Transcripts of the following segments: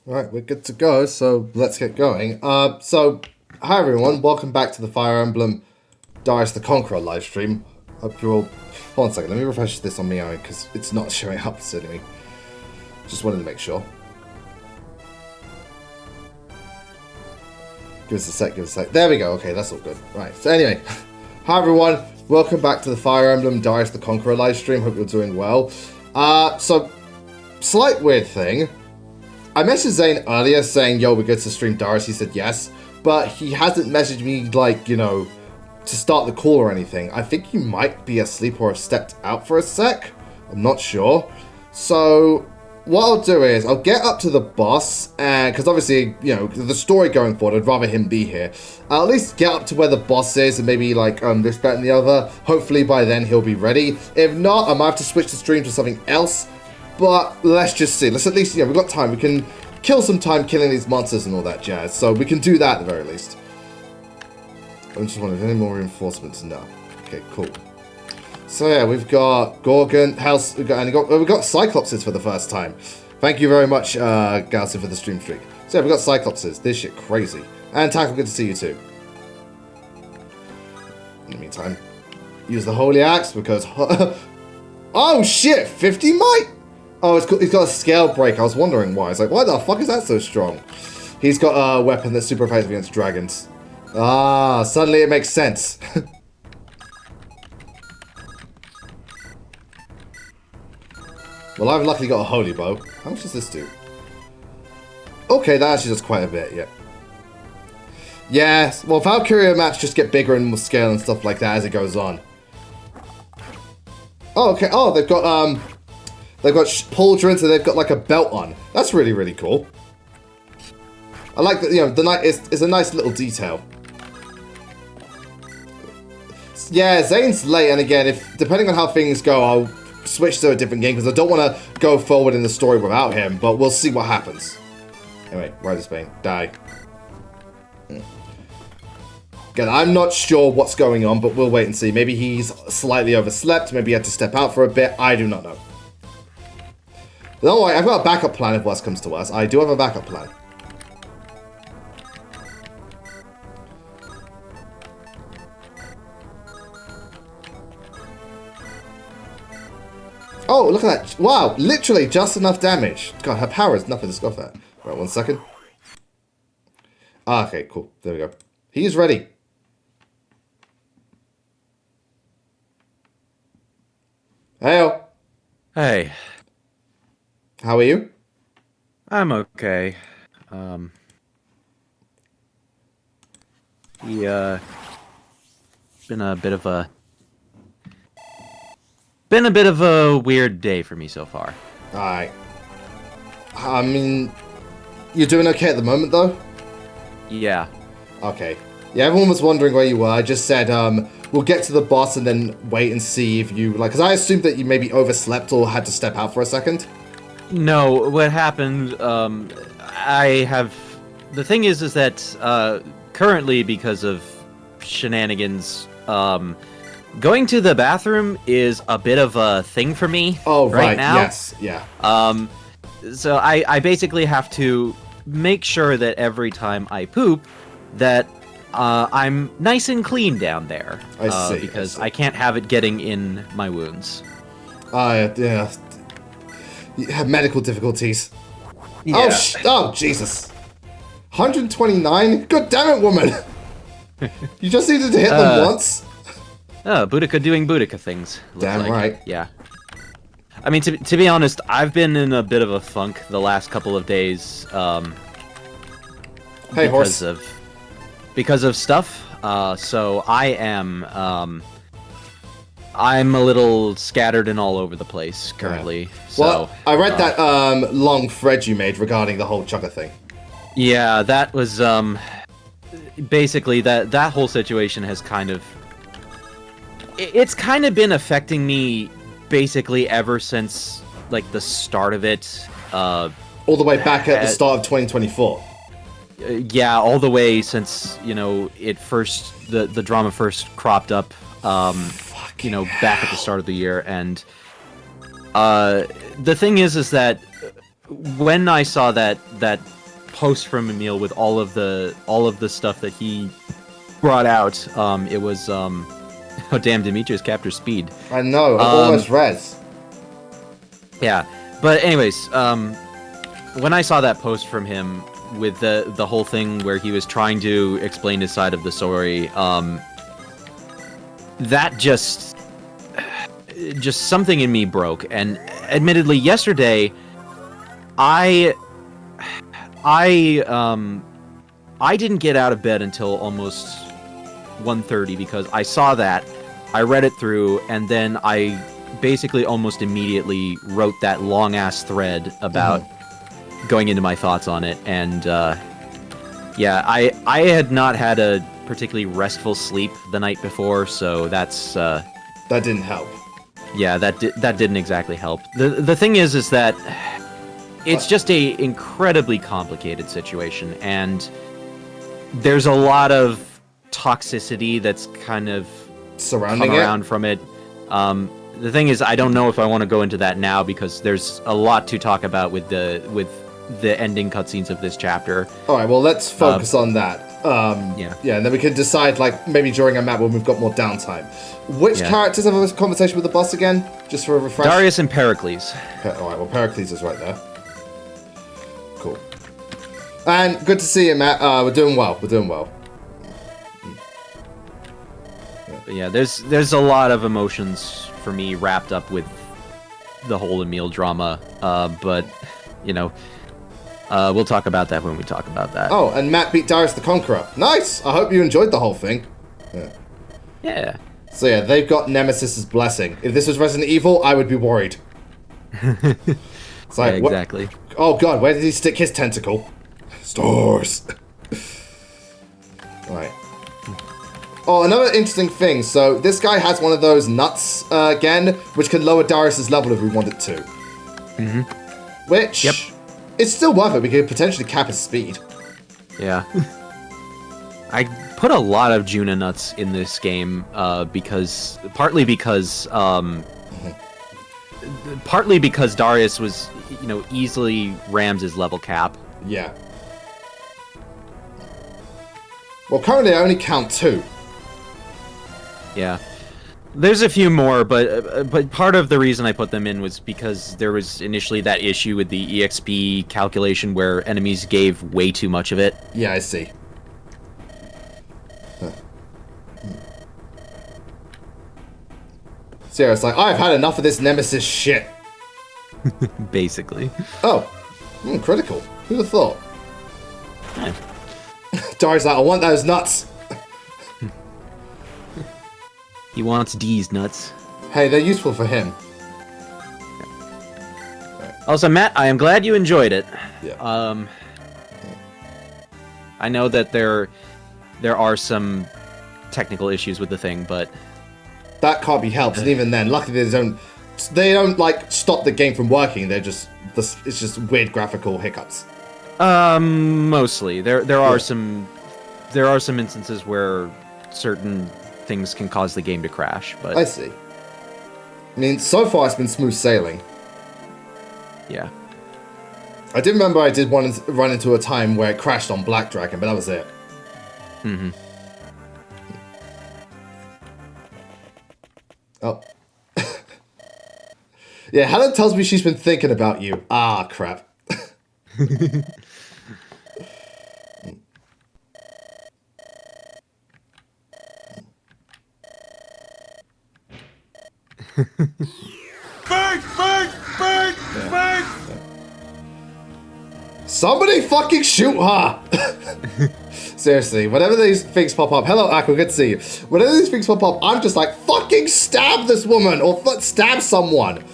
Right, we're good to go, so let's get going. Hi everyone, welcome back to the Fire Emblem Darius the Conqueror livestream. Hope you're all... Hold on a second, let me refresh this on my own, because it's not showing up suddenly. Just wanted to make sure. Give us a sec. There we go, okay, that's all good. Right, so anyway. Hi everyone, welcome back to the Fire Emblem Darius the Conqueror livestream. Hope you're doing well. Slight weird thing. I messaged Zane earlier saying, yo, we're good to stream Darius. He said yes, but he hasn't messaged me, like, you know, to start the call or anything. I think he might be asleep or have stepped out for a sec. I'm not sure. So, what I'll do is, I'll get up to the boss, and, because obviously, you know, the story going forward, I'd rather him be here. I'll at least get up to where the boss is, and maybe, like, this, that, and the other. Hopefully by then he'll be ready. If not, I might have to switch the stream to something else. But let's just see. Let's at least, we've got time. We can kill some time killing these monsters and all that jazz. So we can do that at the very least. I'm just wondering if any more reinforcements. No. Okay, cool. So yeah, we've got Gorgon, House, we've got Cyclopses for the first time. Thank you very much, Galson, for the stream streak. So yeah, we've got Cyclopses. This shit crazy. And Tackle, good to see you too. In the meantime, use the Holy Axe because... oh shit, 50 might? Oh, he's got a scale break. I was wondering why. It's like, why the fuck is that so strong? He's got a weapon that's super effective against dragons. Ah, suddenly it makes sense. Well, I've luckily got a holy bow. How much does this do? Okay, that actually does quite a bit, yeah. Yes, well, Valkyria maps just get bigger and more scale and stuff like that as it goes on. Oh, okay. Oh, they've got pauldrons and they've got like a belt on. That's really, really cool. I like that, you know, the knight is a nice little detail. Yeah, Zane's late, and again, if depending on how things go, I'll switch to a different game because I don't want to go forward in the story without him, but we'll see what happens. Anyway, Rider's Bane, die. Again, I'm not sure what's going on, but we'll wait and see. Maybe he's slightly overslept, maybe he had to step out for a bit, I do not know. Don't worry, I've got a backup plan if worse comes to worse. I do have a backup plan. Oh, look at that. Wow, literally just enough damage. God, her power is nothing to scoff at. Right, 1 second. Ah, okay, cool. There we go. He's ready. Heyo. Hey. How are you? I'm okay. Been a bit of a weird day for me so far. Alright. I mean, you're doing okay at the moment, though? Yeah. Okay. Yeah, everyone was wondering where you were. I just said, we'll get to the boss and then wait and see if you, like, because I assumed that you maybe overslept or had to step out for a second. No, what happened, the thing is that, currently, because of shenanigans, going to the bathroom is a bit of a thing for me. Oh, right now. Yes, yeah. So I basically have to make sure that every time I poop, that, I'm nice and clean down there. I see. Because I can't have it getting in my wounds. Yeah. You have medical difficulties. Yeah. Oh, Jesus. 129? God damn it, woman! You just needed to hit them once? Oh, Boudica doing Boudica things. Damn right. Yeah. I mean, to be honest, I've been in a bit of a funk the last couple of days, hey, horse. Because of stuff, so I am, I'm a little scattered and all over the place currently. Yeah. So, well, I read that long thread you made regarding the whole Chuggaa thing. Yeah, that was basically that whole situation has kind of it's kind of been affecting me basically ever since like the start of it. All the way back at the start of 2024. Yeah, all the way since the drama first cropped up. You know, back at the start of the year, and the thing is that when I saw that post from Emil with all of the stuff that he brought out. It was oh damn, Demetrius captured speed. I know, almost res. Yeah, but anyways, when I saw that post from him with the whole thing where he was trying to explain his side of the story, that just something in me broke. And admittedly, yesterday, I didn't get out of bed until almost 1:30 because I saw that, I read it through, and then I basically almost immediately wrote that long-ass thread about going into my thoughts on it. And yeah, I had not had a particularly restful sleep the night before, so that's that didn't help. Yeah, that didn't exactly help. The thing is that it's just a incredibly complicated situation, and there's a lot of toxicity that's kind of surrounding come around from it. The thing is, I don't know if I want to go into that now because there's a lot to talk about with the ending cutscenes of this chapter. All right, well, let's focus on that. Yeah, and then we can decide, like, maybe during a map when we've got more downtime. Which characters have a conversation with the boss again? Just for a refresh. Darius and Pericles. All right, well, Pericles is right there. Cool. And good to see you, Matt. We're doing well. We're doing well. But yeah, there's a lot of emotions for me wrapped up with the whole Emil drama. But you know, we'll talk about that when we talk about that. Oh, and Matt beat Darius the Conqueror. Nice. I hope you enjoyed the whole thing. Yeah. So yeah, they've got Nemesis's blessing. If this was Resident Evil, I would be worried. It's like, yeah, exactly. Oh god, where did he stick his tentacle? Stores. Right. Oh, another interesting thing. So this guy has one of those nuts again, which can lower Darius's level if we want it to. Which, it's still worth it. We could potentially cap his speed. Yeah. I put a lot of Juna nuts in this game partly because Darius was, easily rams his level cap. Yeah. Well, currently I only count 2. Yeah. There's a few more, but part of the reason I put them in was because there was initially that issue with the EXP calculation where enemies gave way too much of it. Yeah, I see. So it's like, I've had enough of this Nemesis shit. Basically. Oh. Critical. Who'd have thought? Yeah. Darius like, I want those nuts. He wants D's nuts. Hey, they're useful for him. Also, Matt, I am glad you enjoyed it. Yeah. I know that there are some technical issues with the thing, but that can't be helped. And even then, luckily they don't like stop the game from working. It's just weird graphical hiccups. Mostly there are some instances where certain things can cause the game to crash, but I see. I mean, so far it's been smooth sailing. Yeah. I did remember I did run into a time where it crashed on Black Dragon, but that was it. Oh. Yeah, Helen tells me she's been thinking about you. Ah, crap. Somebody fucking shoot her! Seriously, whenever these things pop up, hello Aqua, good to see you. Whenever these things pop up, I'm just like, fucking stab this woman, or stab someone.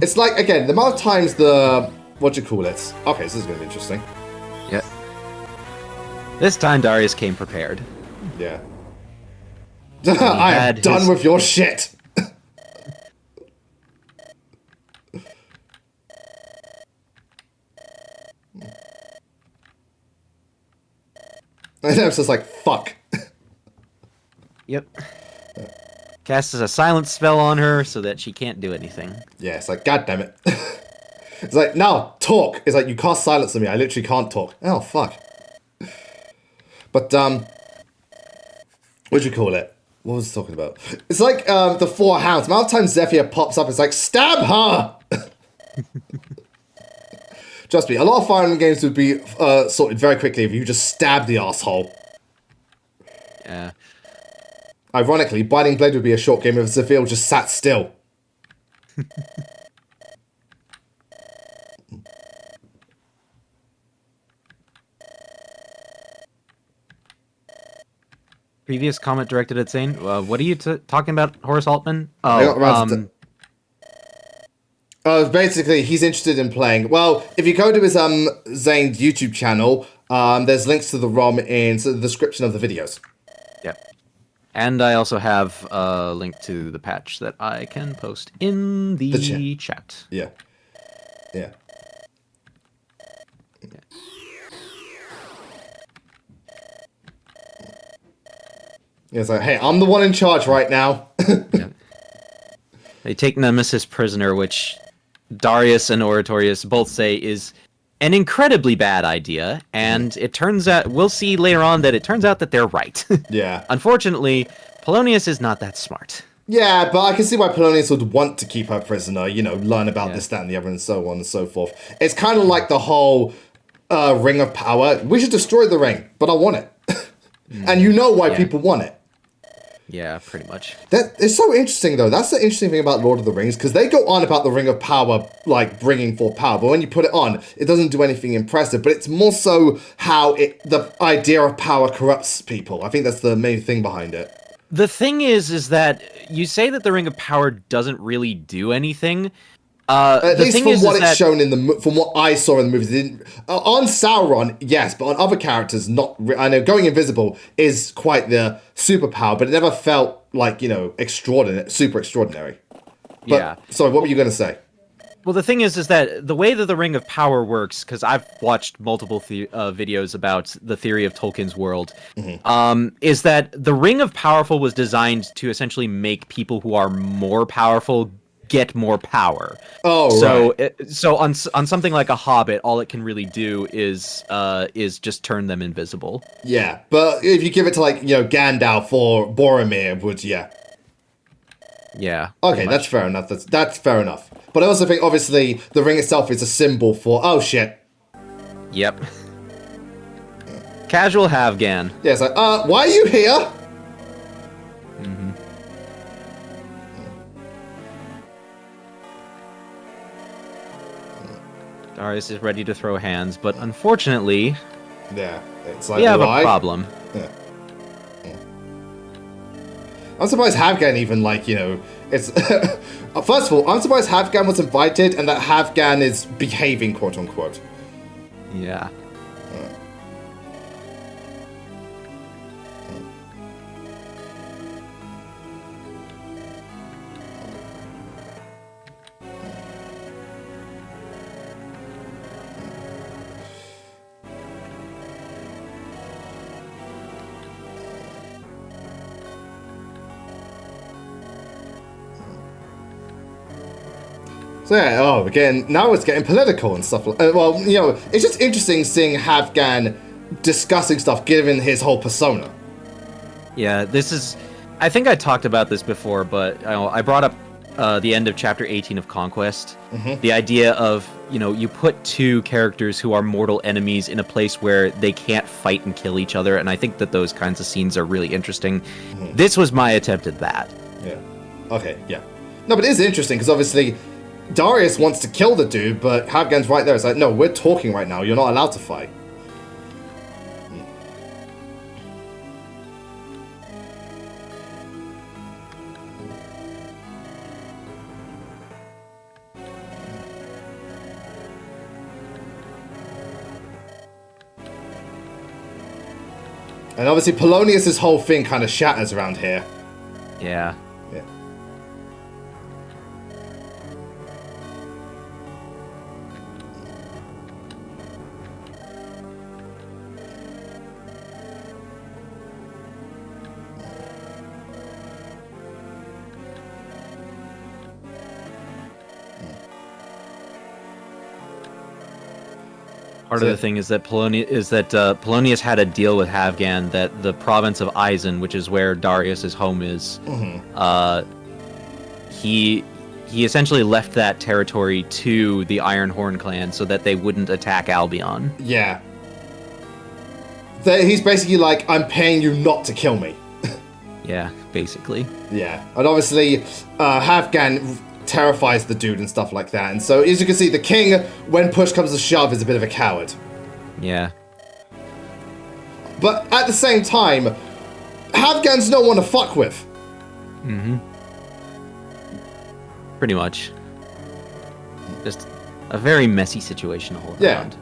It's like, again, the amount of times what do you call it? Okay, so this is gonna be interesting. Yeah. This time Darius came prepared. Yeah. I am done with your shit! And I was just like, fuck. Yep. Casts a silent spell on her so that she can't do anything. Yeah, it's like, god damn it. It's like, no, talk. It's like, you cast silence on me. I literally can't talk. Oh, fuck. But, what'd you call it? What was I talking about? It's like, the Four Hounds. The amount of times Zephyr pops up, it's like, stab her! Trust me, a lot of Fire Emblem games would be sorted very quickly if you just stab the asshole. Yeah. Ironically, Binding Blade would be a short game if Zephyr just sat still. Previous comment directed at Zane. What are you talking about, Horace Altman? Oh, basically, he's interested in playing. Well, if you go to his Zane's YouTube channel, there's links to the ROM in the description of the videos. Yep. And I also have a link to the patch that I can post in the chat. Yeah. Yeah. Yeah, it's like, hey, I'm the one in charge right now. Yeah. They take Nemesis prisoner, which Darius and Oratorius both say is an incredibly bad idea, and it turns out, we'll see later on that it turns out that they're right. Yeah. Unfortunately, Polonius is not that smart. Yeah, but I can see why Polonius would want to keep her prisoner, you know, learn about this, that, and the other, and so on and so forth. It's kind of like the whole Ring of Power. We should destroy the ring, but I want it. And you know why people want it. Yeah, pretty much. That it's so interesting, though. That's the interesting thing about Lord of the Rings, because they go on about the Ring of Power, like, bringing forth power, but when you put it on, it doesn't do anything impressive, but it's more so how the idea of power corrupts people. I think that's the main thing behind it. The thing is that you say that the Ring of Power doesn't really do anything. At least from what it's shown in from what I saw in the movies, on Sauron, yes, but on other characters, not. I know going invisible is quite the superpower, but it never felt like, you know, super extraordinary. But, yeah. Sorry, what were you going to say? Well, the thing is that the way that the Ring of Power works, because I've watched multiple videos about the theory of Tolkien's world, is that the Ring of Powerful was designed to essentially make people who are more powerful get more power. Oh, right. So on something like a Hobbit, all it can really do is just turn them invisible. Yeah, but if you give it to, like, you know, Gandalf or Boromir, would yeah. Okay, that's fair enough. That's fair enough. But I also think, obviously, the ring itself is a symbol for... Oh, shit. Yep. Casual Havgan. Yeah, it's like, why are you here? Darius is ready to throw hands, but unfortunately... Yeah, it's like, we have a problem. Yeah. I'm surprised Havgan even, like, you know, it's... First of all, I'm surprised Havgan was invited and that Havgan is behaving, quote-unquote. Yeah. So yeah, now it's getting political and stuff. Well, you know, it's just interesting seeing Havgan discussing stuff given his whole persona. Yeah, this is... I think I talked about this before, but I brought up the end of Chapter 18 of Conquest. The idea of, you know, you put two characters who are mortal enemies in a place where they can't fight and kill each other, and I think that those kinds of scenes are really interesting. This was my attempt at that. Yeah. Okay, yeah. No, but it is interesting, because obviously... Darius wants to kill the dude, but Havgan's right there. It's like, no, we're talking right now. You're not allowed to fight. And obviously, Polonius' whole thing kind of shatters around here. Yeah. Yeah. Part of the thing is that Polonius had a deal with Havgan that the province of Eisen, which is where Darius's home is, he essentially left that territory to the Ironhorn clan so that they wouldn't attack Albion. Yeah. He's basically like, I'm paying you not to kill me. Yeah, basically. Yeah, and obviously, Havgan terrifies the dude and stuff like that. And so, as you can see, the king, when push comes to shove, is a bit of a coward. Yeah. But at the same time, Havgan's no one to fuck with. Mm-hmm. Pretty much. Just a very messy situation all around.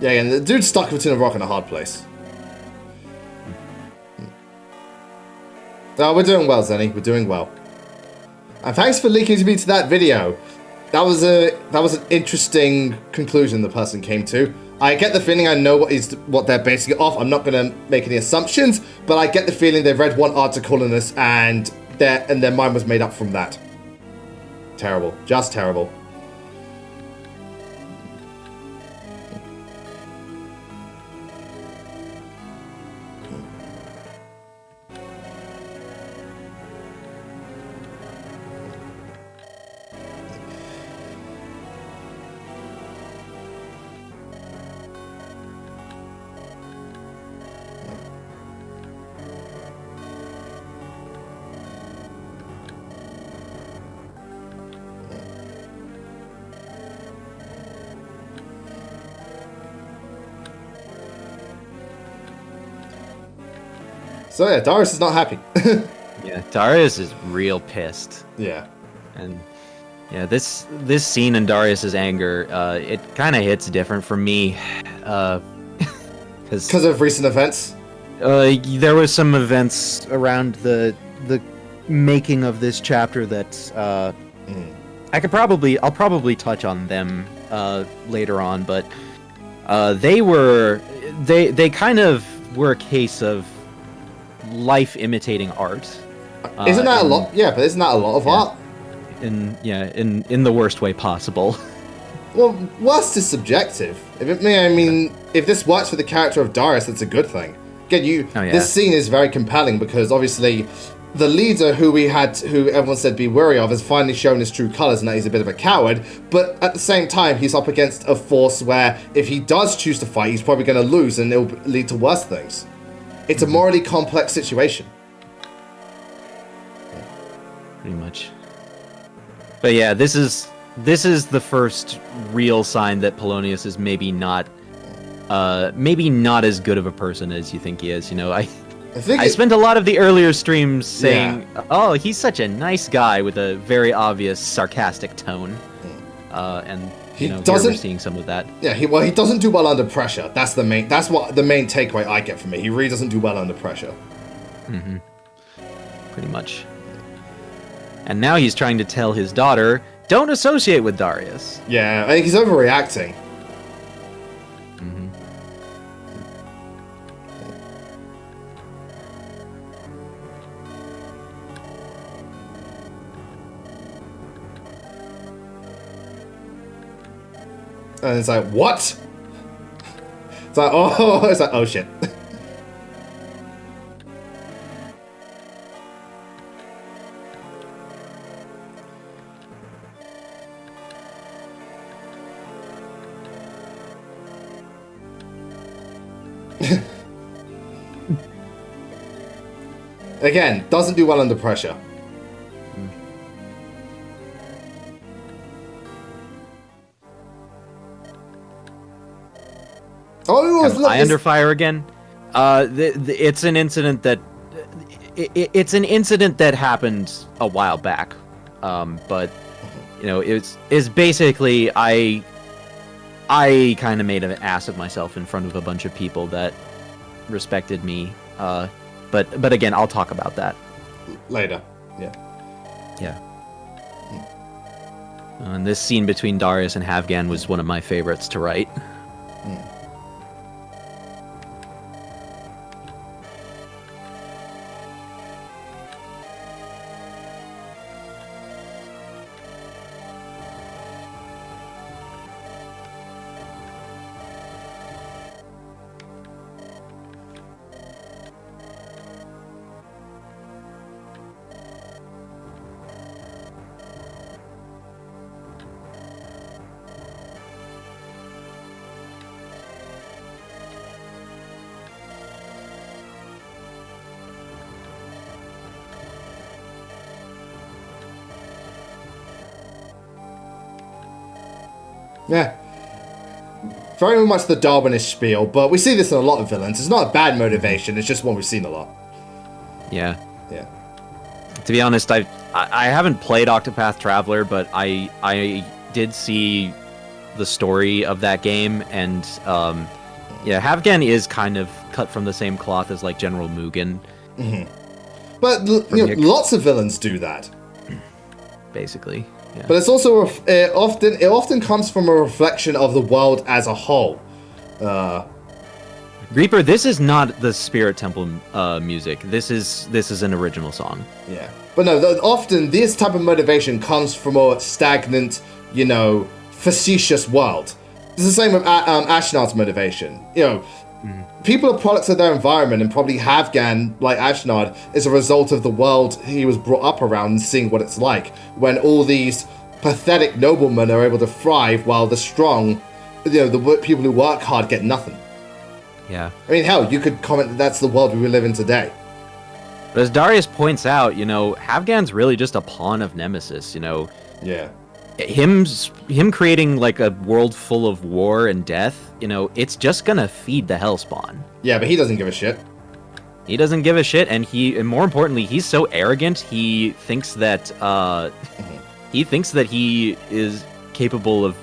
Yeah, and the dude's stuck between a rock and a hard place. No, we're doing well, Zenny. We're doing well. And thanks for linking me to that video. That was an interesting conclusion the person came to. I get the feeling I know what they're basing it off. I'm not going to make any assumptions, but I get the feeling they've read one article in this and their mind was made up from that. Terrible. Just terrible. So yeah, Darius is not happy. Yeah, Darius is real pissed. Yeah. And yeah, this scene in Darius's anger, it kind of hits different for me, because of recent events. There was some events around the making of this chapter that I'll probably touch on them later on, but they kind of were a case of life imitating art. Isn't that a lot? Yeah, but isn't that a lot of art? In the worst way possible. Well, worst is subjective. If this works for the character of Darius, that's a good thing. Again, this scene is very compelling because obviously the leader who everyone said be wary of has finally shown his true colors and that he's a bit of a coward, but at the same time he's up against a force where if he does choose to fight, he's probably going to lose and it'll lead to worse things. It's a morally complex situation. Pretty much. But yeah, this is the first real sign that Polonius is maybe not as good of a person as you think he is. You know, I spent a lot of the earlier streams saying, "Oh, he's such a nice guy," with a very obvious sarcastic tone, and here we're seeing some of that. Yeah, he doesn't do well under pressure. That's the main takeaway I get from it. He really doesn't do well under pressure. Mm-hmm. Pretty much. And now he's trying to tell his daughter, don't associate with Darius. Yeah, I think he's overreacting. Mm-hmm. And it's like, what? It's like, oh shit. Again, doesn't do well under pressure. I under fire again. It's an incident that it's an incident that happened a while back, but it's basically I kind of made an ass of myself in front of a bunch of people that respected me. But again, I'll talk about that later. Yeah. Yeah. And this scene between Darius and Havgan was one of my favorites to write. Yeah. Very much the Darwinish spiel, but we see this in a lot of villains. It's not a bad motivation, it's just one we've seen a lot. Yeah. Yeah. To be honest, I haven't played Octopath Traveler, but I did see the story of that game, and yeah, Havgan is kind of cut from the same cloth as like General Mugen. But you know, lots of villains do that. Basically. Yeah. But it's also it often comes from a reflection of the world as a whole. Reaper, this is not the Spirit Temple music. This is an original song. Yeah. But no, often this type of motivation comes from a stagnant, you know, facetious world. It's the same with Ashnard's motivation. You know, people are products of their environment, and probably Havgan, like Ashnard, is a result of the world he was brought up around and seeing what it's like when all these pathetic noblemen are able to thrive while the strong, you know, the people who work hard get nothing. Yeah. I mean, hell, you could comment that that's the world we live in today. But as Darius points out, you know, Havgan's really just a pawn of Nemesis, you know. Yeah. Him creating like a world full of war and death, you know, it's just gonna feed the Hellspawn. Yeah, but he doesn't give a shit. He doesn't give a shit, and more importantly, he's so arrogant. He thinks that he is capable of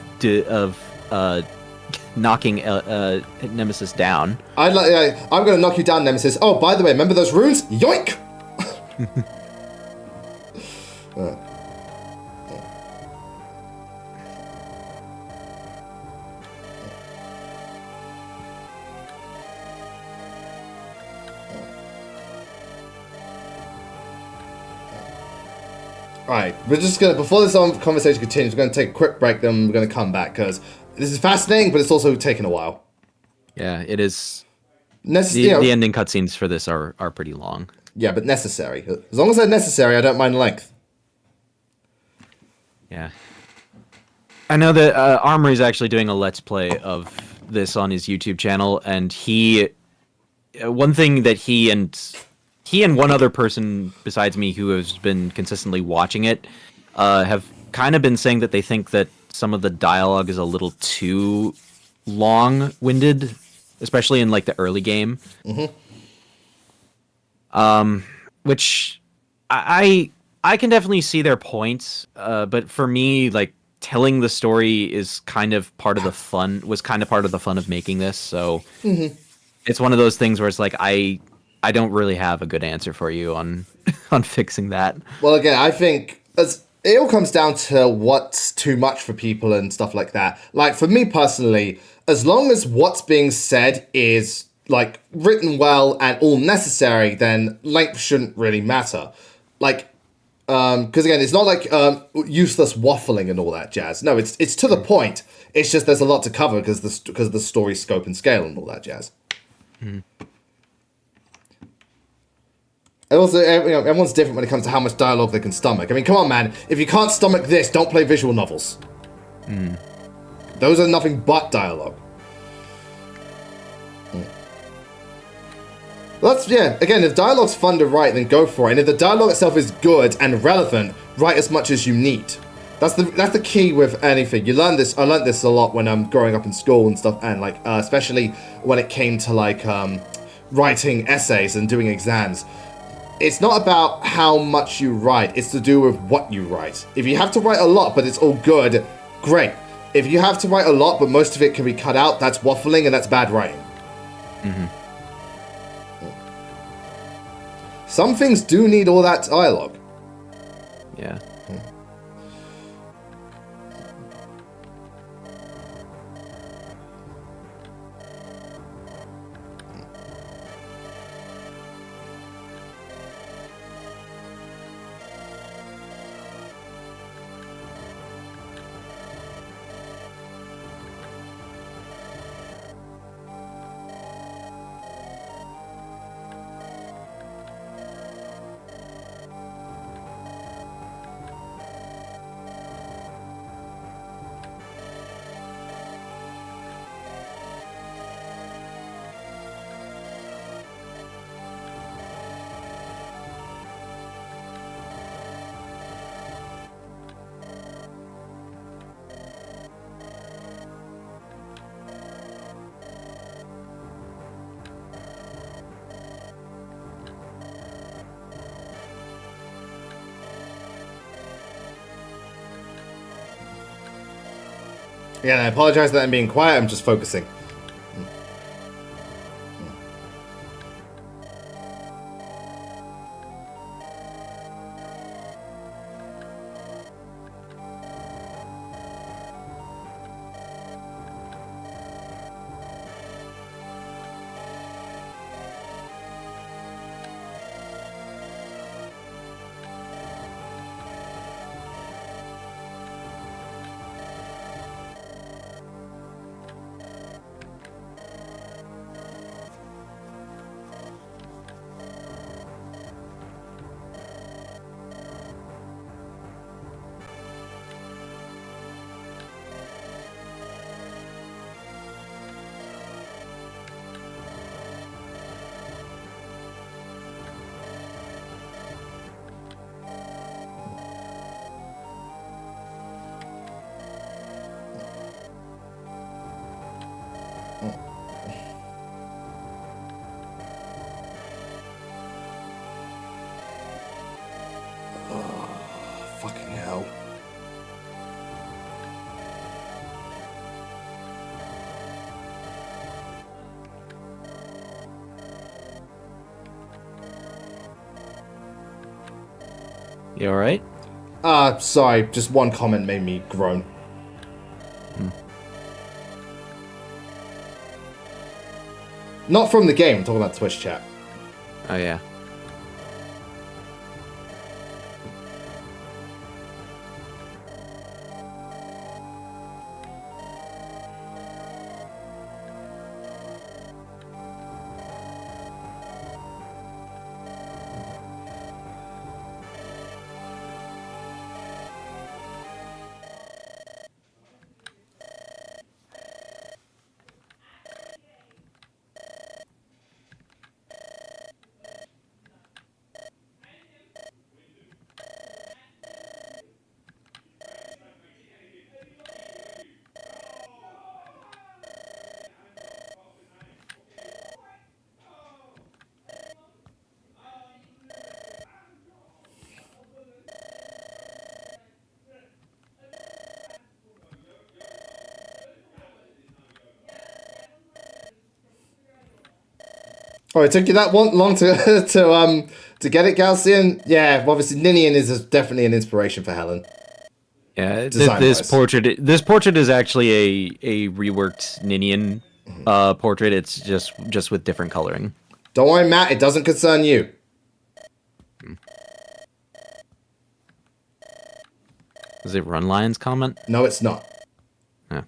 knocking Nemesis down. I'm gonna knock you down, Nemesis. Oh, by the way, remember those runes? Yoink! Alright, we're just gonna, before this conversation continues, we're gonna take a quick break, then we're gonna come back, because this is fascinating, but it's also taking a while. Yeah, it is. The ending cutscenes for this are pretty long. Yeah, but necessary. As long as they're necessary, I don't mind length. Yeah. I know that Armory's actually doing a Let's Play of this on his YouTube channel, and one thing that he and one other person besides me who has been consistently watching it have kind of been saying that they think that some of the dialogue is a little too long-winded, especially in like the early game. Which I can definitely see their points, but for me, like, telling the story is kind of part of the fun. Was kind of part of the fun of making this. So it's one of those things where it's like I don't really have a good answer for you on on fixing that. Well, again, I think it all comes down to what's too much for people and stuff like that. Like, for me personally, as long as what's being said is, like, written well and all necessary, then length shouldn't really matter. Like, because again, it's not like useless waffling and all that jazz. No, it's to the point. It's just there's a lot to cover because the story scope and scale and all that jazz. And also, everyone's different when it comes to how much dialogue they can stomach. I mean, come on, man. If you can't stomach this, don't play visual novels. Those are nothing but dialogue. Well, again, if dialogue's fun to write, then go for it. And if the dialogue itself is good and relevant, write as much as you need. That's the key with anything. You learn this. I learned this a lot when I'm growing up in school and stuff, and like especially when it came to like writing essays and doing exams. It's not about how much you write. It's to do with what you write. If you have to write a lot, but it's all good, great. If you have to write a lot, but most of it can be cut out, that's waffling and that's bad writing. Some things do need all that dialogue. Yeah. Again, I apologize that I'm being quiet. I'm just focusing. Fucking hell. You alright? Sorry, just one comment made me groan. Not from the game, I'm talking about Twitch chat. Oh, yeah. Oh, it took you that long to to get it, Galcian? Yeah, obviously Ninian is definitely an inspiration for Helen. Yeah, Design-wise. this portrait is actually a reworked Ninian portrait. It's just with different coloring. Don't worry, Matt, it doesn't concern you. Is it Run Lion's comment? No, it's not. Yeah.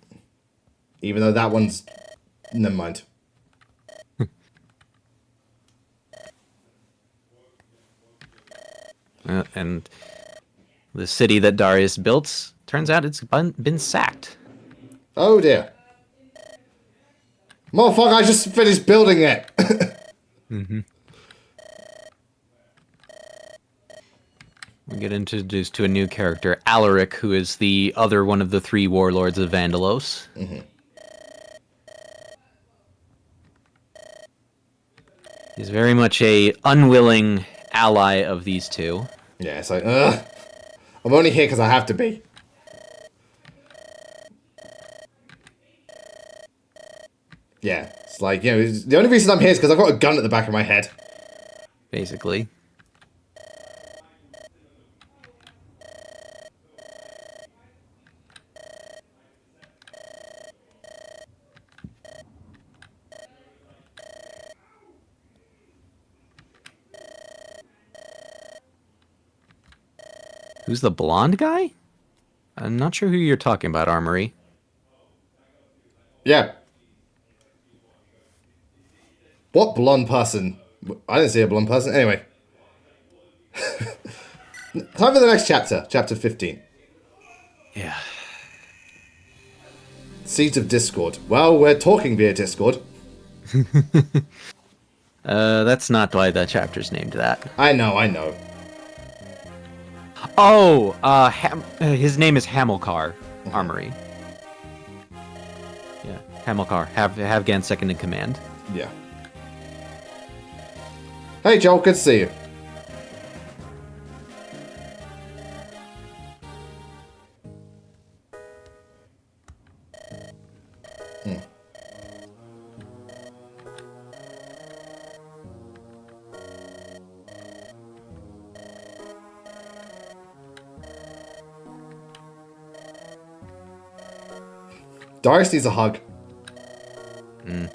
Even though that one's... Never mind. And the city that Darius built, turns out it's been sacked. Oh, dear. Motherfucker, I just finished building it. We get introduced to a new character, Alaric, who is the other one of the 3 warlords of Vandalos. He's very much a unwilling ally of these two. Yeah, it's like, ugh. I'm only here because I have to be. Yeah, it's like, you know, the only reason I'm here is because I've got a gun at the back of my head. Basically. Who's the blonde guy? I'm not sure who you're talking about, Armory. Yeah. What blonde person? I didn't see a blonde person. Anyway. Time for the next chapter. Chapter 15. Yeah. Seeds of Discord. Well, we're talking via Discord. That's not why that chapter's named that. I know. Oh, his name is Hamilcar Armory. Yeah, Hamilcar. Havgan second in command. Yeah. Hey, Joel, good to see you. Darius needs a hug. Yeah.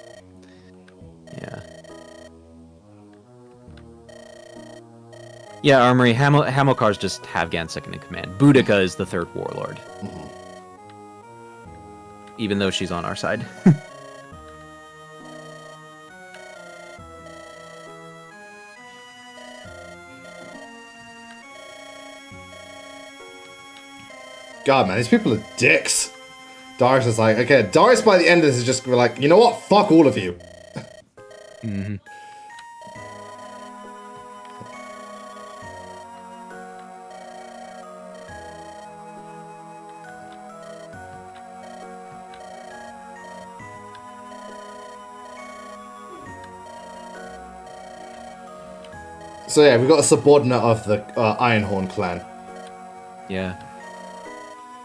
Yeah, Armory, Hamilcar's just Havgan's second in command. Boudica is the third warlord. Even though she's on our side. God, man, these people are dicks. Darius is like, okay, Darius by the end of this is just like, you know what? Fuck all of you. So yeah, we got a subordinate of the Ironhorn clan. Yeah.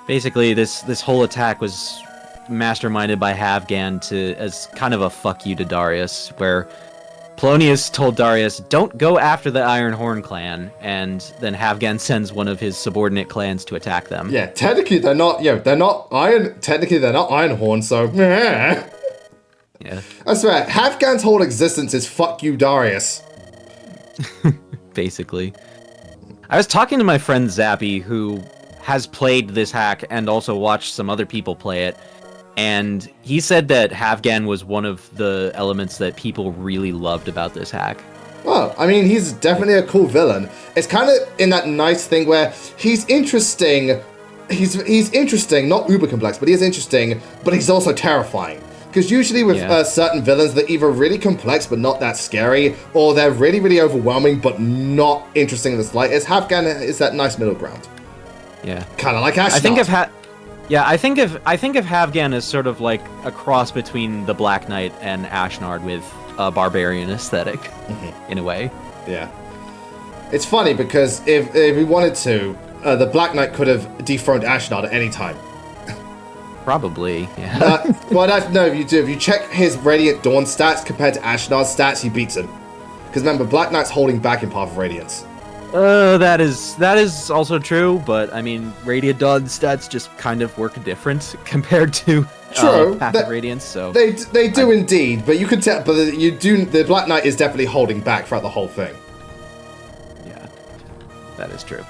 Basically, this whole attack was masterminded by Havgan as kind of a fuck you to Darius, where Polonius told Darius, "Don't go after the Ironhorn clan," and then Havgan sends one of his subordinate clans to attack them. Yeah, technically they're not. Yeah, they're not Iron. Technically they're not Ironhorn. So Yeah. I swear, Havgan's whole existence is fuck you, Darius. Basically. I was talking to my friend Zappy, who has played this hack and also watched some other people play it, and he said that Havgan was one of the elements that people really loved about this hack. Well, I mean, he's definitely a cool villain. It's kind of in that nice thing where he's interesting. He's interesting, not uber complex, but he is interesting, but he's also terrifying. Because usually with certain villains, they're either really complex but not that scary, or they're really, really overwhelming but not interesting in the slightest. Havgan is that nice middle ground. Yeah. Kind of like Ashnod. I think of Havgan as sort of like a cross between the Black Knight and Ashnard with a barbarian aesthetic, in a way. Yeah. It's funny because if we wanted to, the Black Knight could have dethroned Ashnard at any time. Probably, yeah. Well, no, if you check his Radiant Dawn stats compared to Ashnard's stats, he beats him. Because remember, Black Knight's holding back in Path of Radiance. That is also true, but I mean, Radiant Dawn stats just kind of work different compared to Path of Radiance. So they do indeed, but you can tell. But the Black Knight is definitely holding back throughout the whole thing. Yeah, that is true.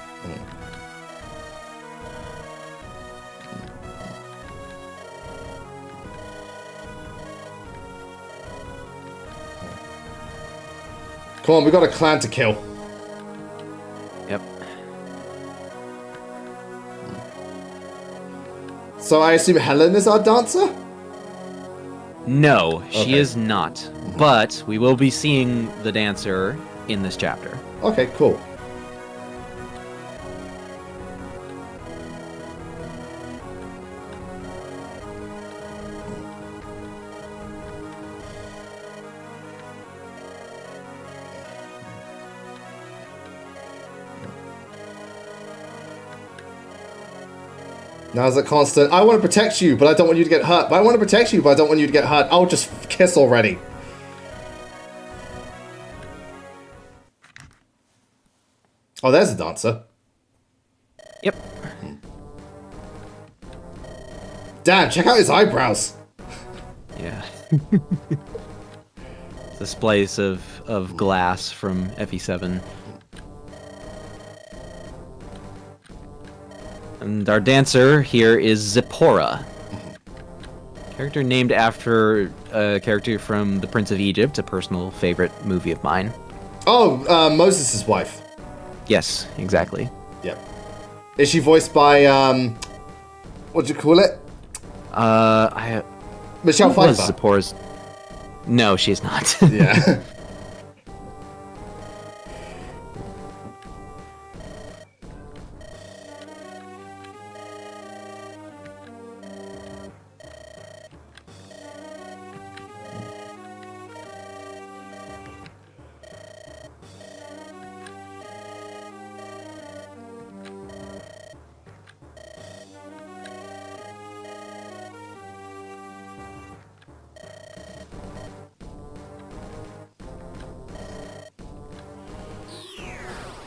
Come on, we got a clan to kill. Yep. So I assume Helen is our dancer? No, she is not. But we will be seeing the dancer in this chapter. Okay, cool. Now is it constant? I want to protect you, but I don't want you to get hurt. But I want to protect you, but I don't want you to get hurt. I'll just kiss already. Oh, there's a dancer. Yep. Damn, check out his eyebrows. Yeah. This place of glass from FE7. And our dancer here is Zipporah. Character named after a character from The Prince of Egypt, a personal favorite movie of mine. Oh, Moses' wife. Yes, exactly. Yep. Is she voiced by, what'd you call it? Michelle Pfeiffer. Zipporah's... No, she's not. Yeah.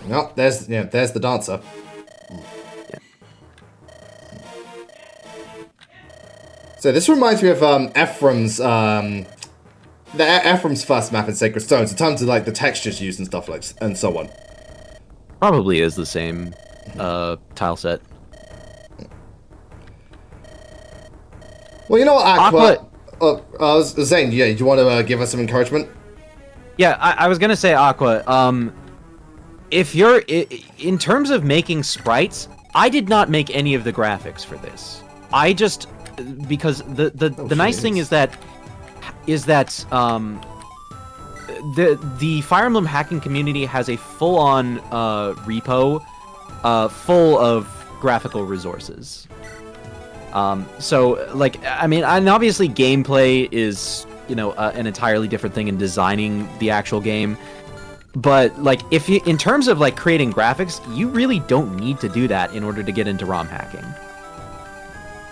No, there's the dancer. Yeah. So this reminds me of Ephraim's Ephraim's first map in Sacred Stones in terms of like the textures used and stuff like and so on. Probably is the same tile set. Well, you know what, Aqua? I was saying, yeah, do you want to give us some encouragement? Yeah, I was gonna say, Aqua. If you're in terms of making sprites, I did not make any of the graphics for this. I just because the nice thing is that the Fire Emblem hacking community has a full-on repo full of graphical resources. So, like, I mean, and obviously gameplay is, you know, an entirely different thing in designing the actual game. But, like, if you, in terms of, like, creating graphics, you really don't need to do that in order to get into ROM hacking.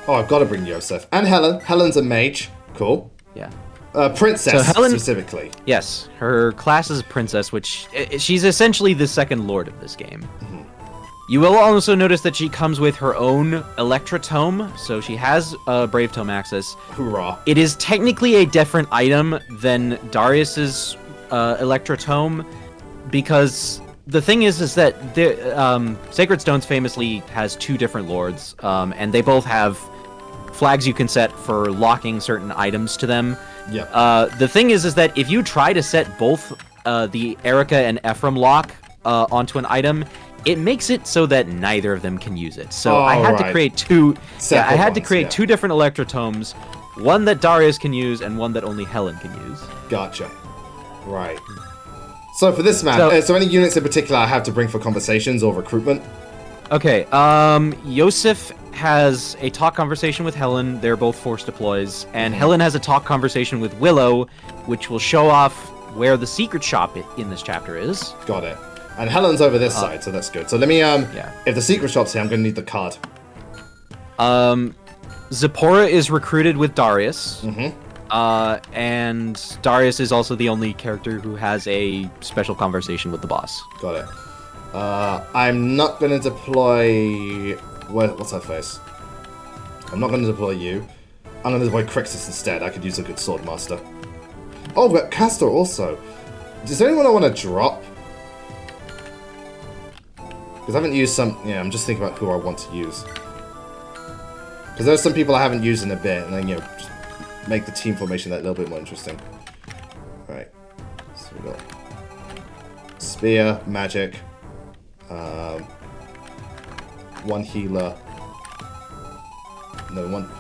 Oh, I've got to bring Yosef. And Helen. Helen's a mage. Cool. Yeah. Princess, so Helen, specifically. Yes, her class is Princess, which she's essentially the second lord of this game. Mm-hmm. You will also notice that she comes with her own Electra Tome, so she has Brave Tome access. Hoorah. It is technically a different item than Darius's Electra Tome, because the thing is that the Sacred Stones famously has two different lords, and they both have flags you can set for locking certain items to them. Yeah. The thing is that if you try to set both the Erica and Ephraim lock onto an item, it makes it so that neither of them can use it. So I had to create two. Yeah, I had to create two different Electra Tomes, one that Darius can use and one that only Helen can use. Gotcha. Right. So for this map, so any units in particular I have to bring for conversations or recruitment? Okay. Yosef has a talk conversation with Helen. They're both force deploys, and Helen has a talk conversation with Willow, which will show off where the secret shop in this chapter is. Got it. And Helen's over this side, so that's good. So let me, if the secret shop's here, I'm going to need the card. Zipporah is recruited with Darius. And Darius is also the only character who has a special conversation with the boss. Got it. I'm not going to deploy... What's her face? I'm not going to deploy you. I'm going to deploy Crixus instead. I could use a good sword master. Oh, but Castor also. Does anyone want to drop? Because I haven't used some... Yeah, I'm just thinking about who I want to use. Because there's some people I haven't used in a bit, and then, you know, just make the team formation that little bit more interesting. Alright. So we got... Spear, magic. One healer. No, one...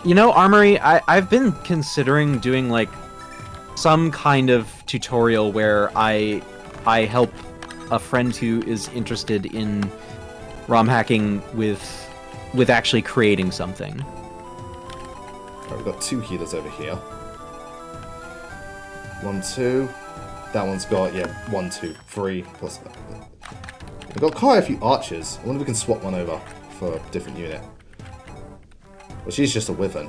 You know, Armory, I've been considering doing, like, some kind of tutorial where I help a friend who is interested in ROM hacking with actually creating something. Alright, we've got two healers over here. 1, 2. That one's got, yeah, 1, 2, 3. Plus that. We've got quite a few archers. I wonder if we can swap one over for a different unit. Well, she's just a wyvern.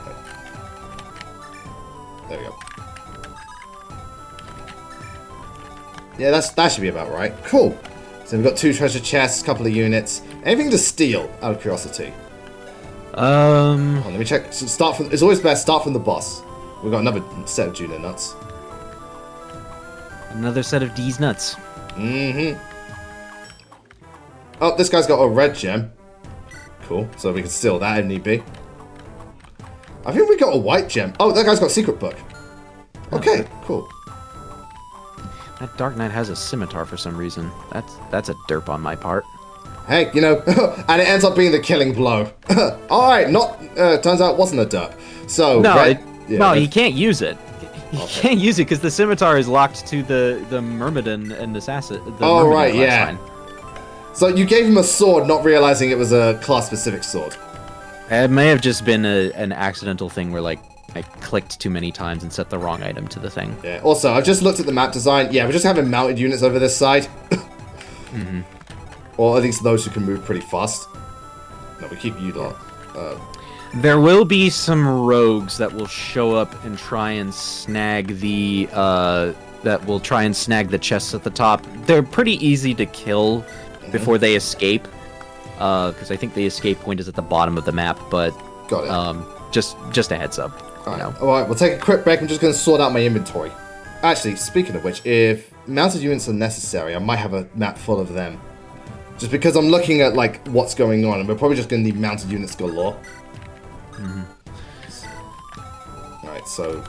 Right. There we go. Yeah, that should be about right. Cool. So we've got 2 treasure chests, a couple of units. Anything to steal, out of curiosity? Let me check. So start from. It's always best start from the boss. We've got another set of Juno nuts. Another set of D's nuts. Oh, this guy's got a red gem. Cool. So we can steal that if need be. I think we got a white gem. Oh, that guy's got a secret book. Okay, cool. That Dark Knight has a scimitar for some reason. That's a derp on my part. Hey, you know, and it ends up being the killing blow. Alright, turns out it wasn't a derp. So, no, he can't use it. He can't use it because the scimitar is locked to the Myrmidon and assassin. Oh, right, yeah. Line. So you gave him a sword, not realizing it was a class-specific sword. It may have just been an accidental thing where, like, I clicked too many times and set the wrong item to the thing. Yeah. Also, I've just looked at the map design. Yeah, we're just having mounted units over this side. Or at least those who can move pretty fast. No, we keep you lot. There will be some rogues that will show up and try and snag the chests at the top. They're pretty easy to kill before they escape. because I think the escape point is at the bottom of the map. But got it. Just a heads up. Alright, we'll take a quick break. I'm just going to sort out my inventory. Actually, speaking of which, if mounted units are necessary, I might have a map full of them. Just because I'm looking at, like, what's going on, and we're probably just going to need mounted units galore. Alright, so...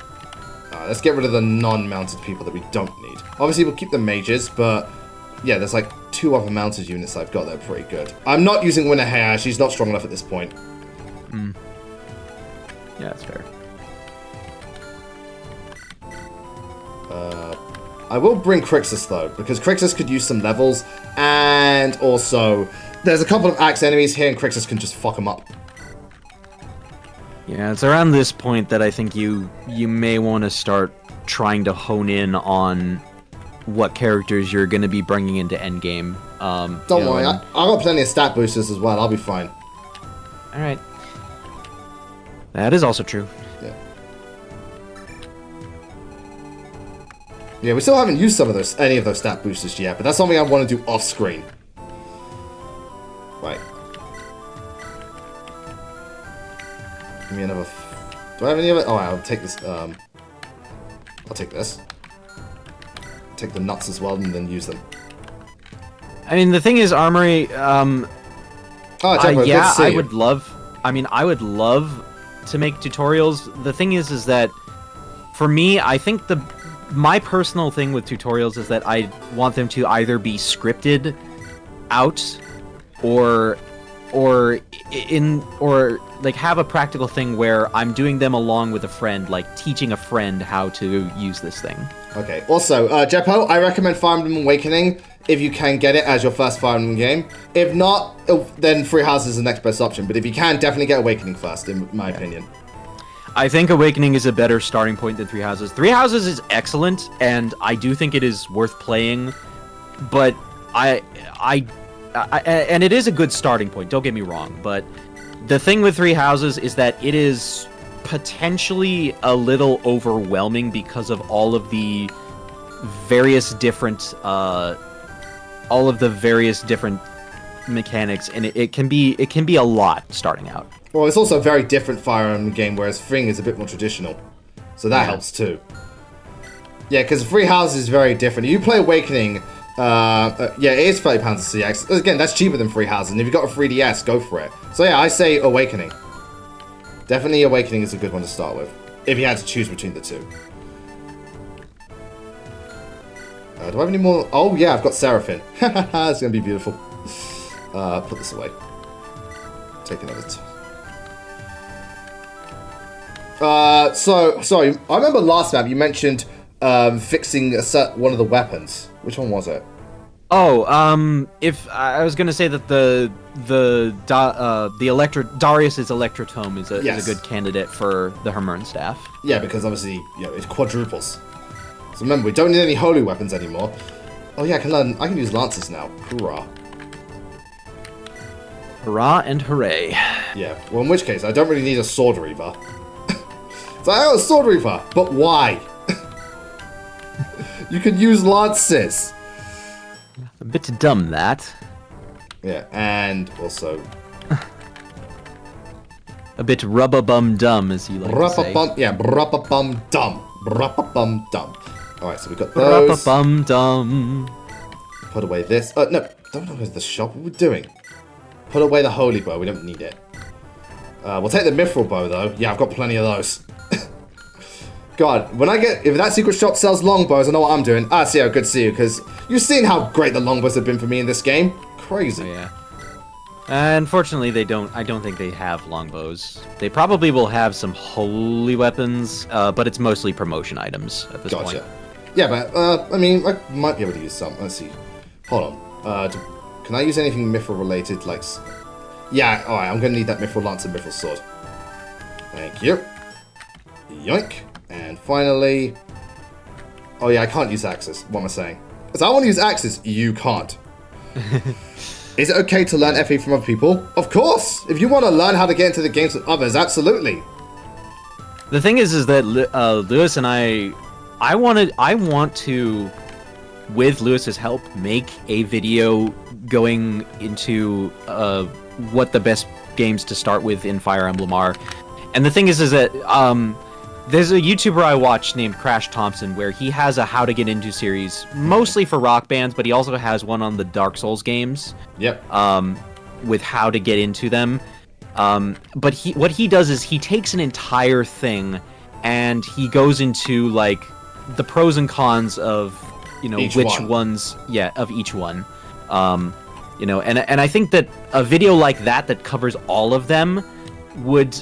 let's get rid of the non-mounted people that we don't need. Obviously, we'll keep the mages, but... yeah, there's, like, 2 other mounted units I've got that are pretty good. I'm not using Winter Hair. She's not strong enough at this point. Yeah, that's fair. I will bring Crixus, though, because Crixus could use some levels, and also, there's a couple of axe enemies here, and Crixus can just fuck them up. Yeah, it's around this point that I think you may want to start trying to hone in on what characters you're going to be bringing into endgame. Don't worry, I got plenty of stat boosters as well, I'll be fine. Alright. That is also true. Yeah, we still haven't used any of those stat boosters yet, but that's something I want to do off-screen. Right. Give me another... do I have any of it? Oh, I'll take this, I'll take this. Take the nuts as well, and then use them. I mean, the thing is, Armory, Oh, Jumbo, yeah, good to see I you. would love... I mean, I would love to make tutorials. The thing is that, for me, I think my personal thing with tutorials is that I want them to either be scripted out or like have a practical thing where I'm doing them along with a friend, like teaching a friend how to use this thing. Okay. Also, Jeppo, I recommend Fire Emblem Awakening if you can get it as your first Fire Emblem game. If not, then Three Houses is the next best option. But if you can, definitely get Awakening first, in my opinion. I think Awakening is a better starting point than Three Houses. Three Houses is excellent, and I do think it is worth playing, but and it is a good starting point, don't get me wrong, but the thing with Three Houses is that it is potentially a little overwhelming because of all of the various different mechanics, and it can be a lot starting out. Well, it's also a very different Fire Emblem game, whereas Thing is a bit more traditional. So that helps too. Yeah, because Three Houses is very different. If you play Awakening, yeah, it is £30 to CX. Again, that's cheaper than Three Houses, and if you've got a 3DS, go for it. So yeah, I say Awakening. Definitely Awakening is a good one to start with, if you had to choose between the two. Do I have any more? Oh yeah, I've got Seraphim. It's going to be beautiful. Put this away. Take another so, sorry, I remember last map you mentioned fixing one of the weapons. Which one was it? Oh, if I was gonna say that Darius's Electrotome is a good candidate for the Hermern staff. Yeah, because obviously, you know, it quadruples. So remember, we don't need any holy weapons anymore. Oh yeah, I can use lances now. Hoorah. Hurrah and hooray. Yeah, well in which case, I don't really need a Sword Reaver. So I have a Sword Reaver, but why? You could use lances. A bit dumb, that. Yeah, and also... a bit rubba-bum-dumb, as you like to say. Yeah, rubba-bum-dumb. Rubba-bum-dumb. Alright, so we got those. Rubba-bum-dumb. Put away this. No, don't go to the shop. What are we doing? Put away the Holy Bow. We don't need it. We'll take the Mithril Bow, though. Yeah, I've got plenty of those. God, if that secret shop sells longbows, I know what I'm doing. Ah, Sio, good to see you, because you've seen how great the longbows have been for me in this game. Crazy. Oh, yeah. Unfortunately, I don't think they have longbows. They probably will have some holy weapons, but it's mostly promotion items at this point. Yeah, but, I mean, I might be able to use some. Let's see. Hold on. Can I use anything Mithril related, like... Yeah, alright, I'm gonna need that Mithril Lance and Mithril Sword. Thank you. Yoink. And finally... Oh yeah, I can't use axes. What am I saying? So I want to use axes. You can't. Is it okay to learn FE from other people? Of course! If you want to learn how to get into the games with others, absolutely. The thing is that Lewis and I want to, with Lewis's help, make a video going into what the best games to start with in Fire Emblem are. And the thing is that there's a YouTuber I watch named Crash Thompson where he has a How to Get Into series, mostly for rock bands, but he also has one on the Dark Souls games. Yep. With how to get into them. But what he does is he takes an entire thing and he goes into like the pros and cons of, you know, ones, of each one. You know, and I think that a video like that covers all of them would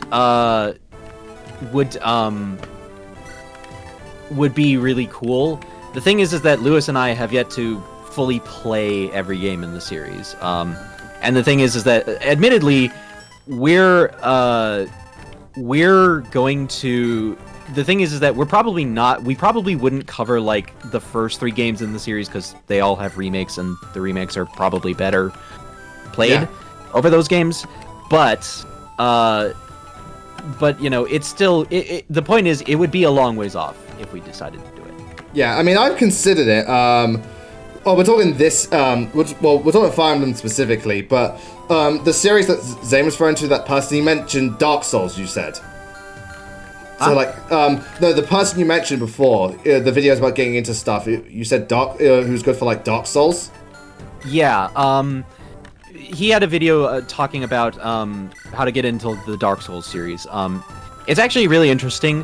be really cool. The thing is that Lewis and I have yet to fully play every game in the series. And the thing is that admittedly we're going to. The thing is that we probably wouldn't cover like the first 3 games in the series because they all have remakes and the remakes are probably better played over those games. But you know, it's still the point is it would be a long ways off if we decided to do it. Yeah, I mean, I've considered it. We're talking this. We're talking Fire Emblem specifically, but the series that Zane was referring to, that person he mentioned, Dark Souls. You said. So no, the person you mentioned before, the videos about getting into stuff. You said who's good for like Dark Souls. Yeah. He had a video talking about how to get into the Dark Souls series. It's actually really interesting.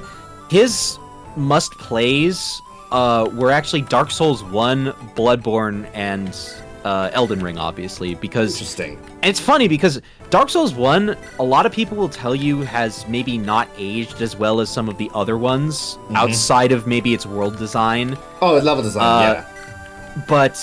His must plays were actually Dark Souls 1, Bloodborne, and Elden Ring, obviously, because... Interesting. And it's funny, because Dark Souls 1, a lot of people will tell you has maybe not aged as well as some of the other ones, outside of maybe its world design. Oh, level design, yeah. But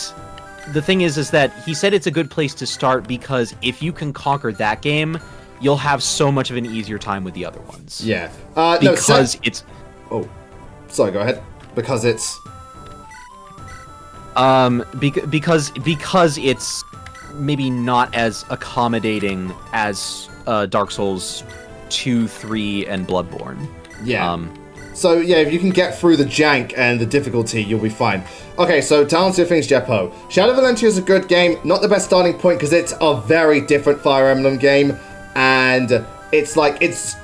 the thing is that he said it's a good place to start, because if you can conquer that game, you'll have so much of an easier time with the other ones. Yeah. Because it's... Oh, sorry, go ahead. Because it's... because it's maybe not as accommodating as Dark Souls 2, 3, and Bloodborne. Yeah. So, yeah, if you can get through the jank and the difficulty, you'll be fine. Okay, so to answer your things, Jeppo. Shadow Valentia is a good game. Not the best starting point, because it's a very different Fire Emblem game. And it's like, it's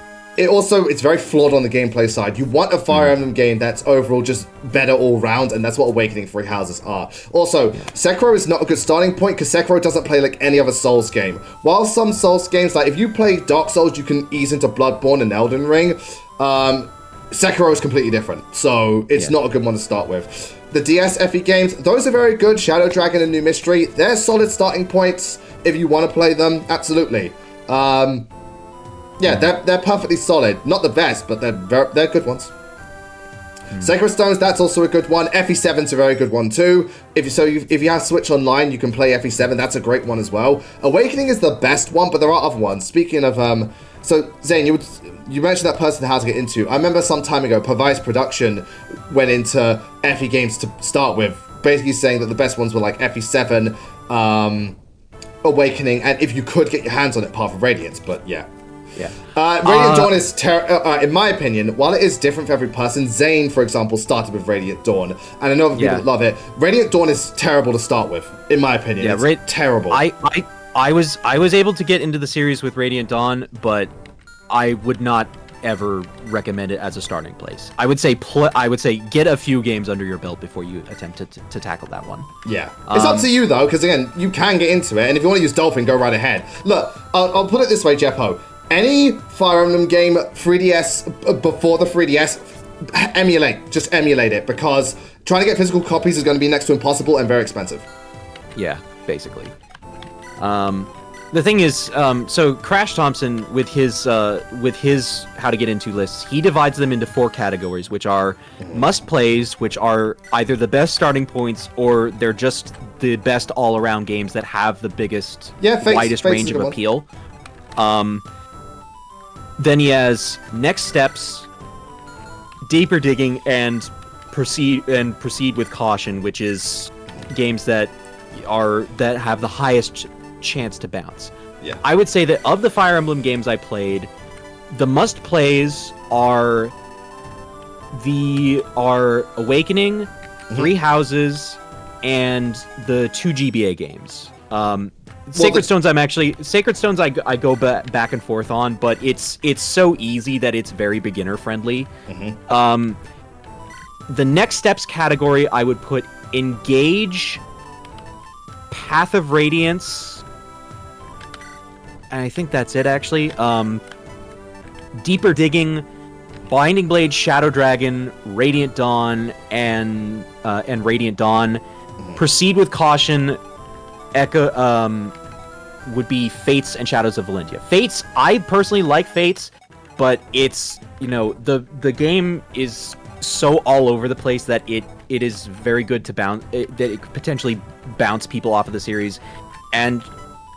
very flawed on the gameplay side. You want a Fire Emblem game that's overall just better all round, and that's what Awakening Three Houses are. Also, Sekiro is not a good starting point, because Sekiro doesn't play like any other Souls game. While some Souls games, like if you play Dark Souls, you can ease into Bloodborne and Elden Ring. Sekiro is completely different, so it's not a good one to start with. The DS FE games, those are very good. Shadow Dragon and New Mystery, they're solid starting points if you want to play them, absolutely. Yeah, they're perfectly solid. Not the best, but they're good ones. Sacred Stones, that's also a good one. FE7's a very good one too. If you have Switch Online, you can play FE7. That's a great one as well. Awakening is the best one, but there are other ones. Speaking of, so Zane, you mentioned that person How to Get Into. I remember some time ago, Pervice Production went into FE games to start with, basically saying that the best ones were like FE7, Awakening, and if you could get your hands on it, Path of Radiance. But yeah. Radiant Dawn is, in my opinion, while it is different for every person, Zane, for example, started with Radiant Dawn, and I know other people that love it. Radiant Dawn is terrible to start with, in my opinion. Yeah, it's terrible. I was able to get into the series with Radiant Dawn, but I would not ever recommend it as a starting place. I would say get a few games under your belt before you attempt to tackle that one. Yeah, it's up to you though, because again, you can get into it, and if you want to use Dolphin, go right ahead. Look, I'll put it this way, Jeppo. Any Fire Emblem game, 3DS, before the 3DS, just emulate it, because trying to get physical copies is going to be next to impossible and very expensive. Yeah, basically. The thing is, so Crash Thompson, with his How to Get Into lists, he divides them into 4 categories, which are must-plays, which are either the best starting points, or they're just the best all-around games that have the biggest, widest range of appeal. Then he has next steps, deeper digging, and proceed with caution, which is games that have the highest chance to bounce. Yeah. I would say that of the Fire Emblem games I played, the must plays are Awakening, Three Houses, and the 2 GBA games. Sacred Stones I go back and forth on, but it's so easy that it's very beginner friendly. The next steps category I would put Engage, Path of Radiance, and I think that's it actually. Deeper Digging, Binding Blade, Shadow Dragon, Radiant Dawn, and Radiant Dawn. Proceed with Caution, Echo, would be Fates and Shadows of Valentia. Fates, I personally like Fates, but it's, the game is so all over the place that it is very good to bounce, that it could potentially bounce people off of the series. And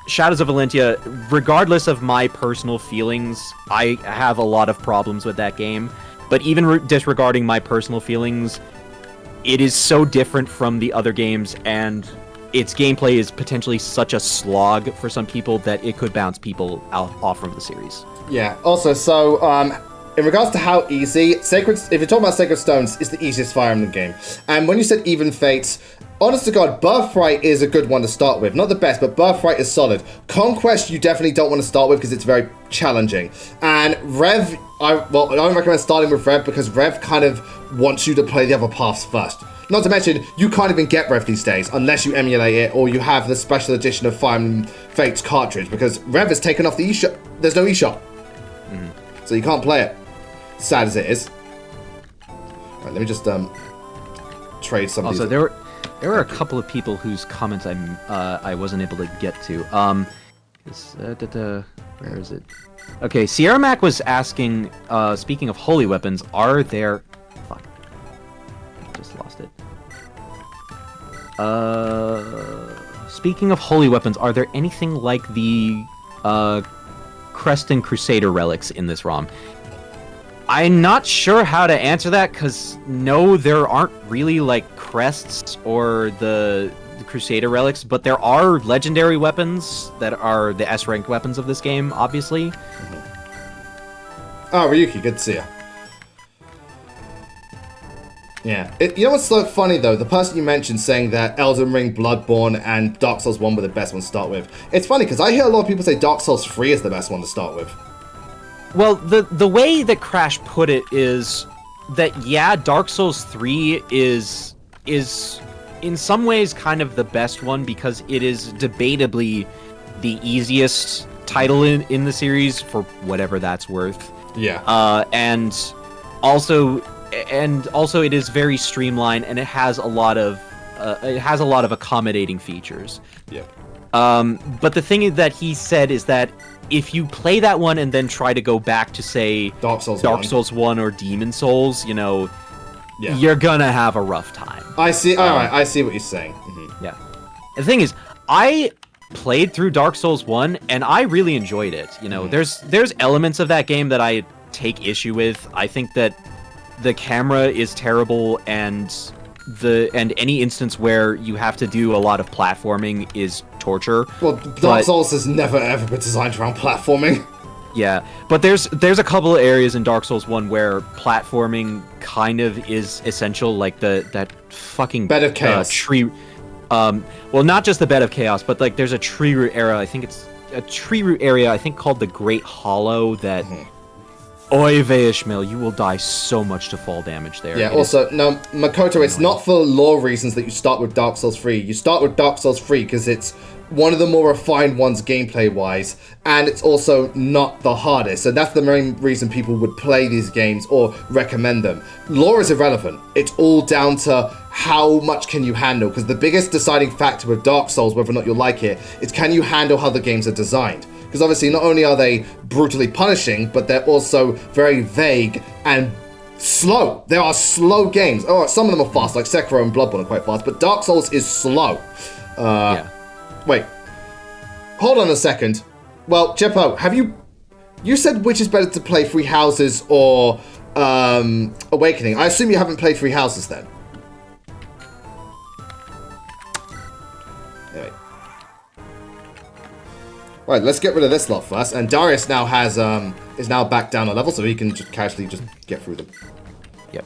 Shadows of Valentia, regardless of my personal feelings, I have a lot of problems with that game. But even disregarding my personal feelings, it is so different from the other games, and its gameplay is potentially such a slog for some people that it could bounce people off from the series. Yeah. Also, so in regards to how easy if you're talking about Sacred Stones, it's the easiest Fire Emblem game. And when you said even Fates, honest to God, Birthright is a good one to start with. Not the best, but Birthright is solid. Conquest, you definitely don't want to start with because it's very challenging. And Rev, I don't recommend starting with Rev because Rev kind of wants you to play the other paths first. Not to mention, you can't even get Rev these days unless you emulate it or you have the special edition of Fire Emblem Fates cartridge because Rev has taken off the eShop. There's no eShop. So you can't play it. Sad as it is. Right, let me just trade some of these. Also, there were a couple of people whose comments I wasn't able to get to. Where is it? Okay, Sierra Mac was asking, speaking of holy weapons, are there... Fuck. I just lost it. Speaking of holy weapons, are there anything like the Creston Crusader relics in this ROM? I'm not sure how to answer that, because no, there aren't really, like, crests or the Crusader relics, but there are legendary weapons that are the S-rank weapons of this game, obviously. Oh, Ryuki, good to see you. Yeah. You know what's so funny, though? The person you mentioned saying that Elden Ring, Bloodborne, and Dark Souls 1 were the best ones to start with. It's funny, because I hear a lot of people say Dark Souls 3 is the best one to start with. Well, the way that Crash put it is that, yeah, Dark Souls 3 is in some ways kind of the best one because it is debatably the easiest title in the series for whatever that's worth. Yeah. And also it is very streamlined and it has a lot of accommodating features. Yeah. But the thing that he said is that if you play that one and then try to go back to, say, Dark Souls 1 or Demon Souls, you're gonna have a rough time. I see. Alright, I see what you're saying. Yeah. The thing is, I played through Dark Souls 1 and I really enjoyed it. There's elements of that game that I take issue with. I think that the camera is terrible and any instance where you have to do a lot of platforming is torture. Well, Dark Souls has never ever been designed around platforming. Yeah, but there's a couple of areas in Dark Souls 1 where platforming kind of is essential, like that fucking Bed of Chaos tree. Well, not just the Bed of Chaos, but like there's a tree root area. I think it's a tree root area. I think called the Great Hollow. That Oy vey Ishmael, you will die so much to fall damage there. Yeah, also, no, Makoto, it's not for lore reasons that you start with Dark Souls 3. You start with Dark Souls 3 because it's one of the more refined ones gameplay-wise, and it's also not the hardest. So that's the main reason people would play these games or recommend them. Lore is irrelevant. It's all down to how much can you handle, because the biggest deciding factor with Dark Souls, whether or not you'll like it, is can you handle how the games are designed. Because obviously, not only are they brutally punishing, but they're also very vague and slow. There are slow games. Oh, some of them are fast, like Sekiro and Bloodborne are quite fast, but Dark Souls is slow. Yeah. Wait. Hold on a second. Well, Jeppo, you said which is better to play Three Houses or Awakening. I assume you haven't played Three Houses then. Right, let's get rid of this lot first. And Darius now is now back down a level, so he can just casually just get through them. Yep.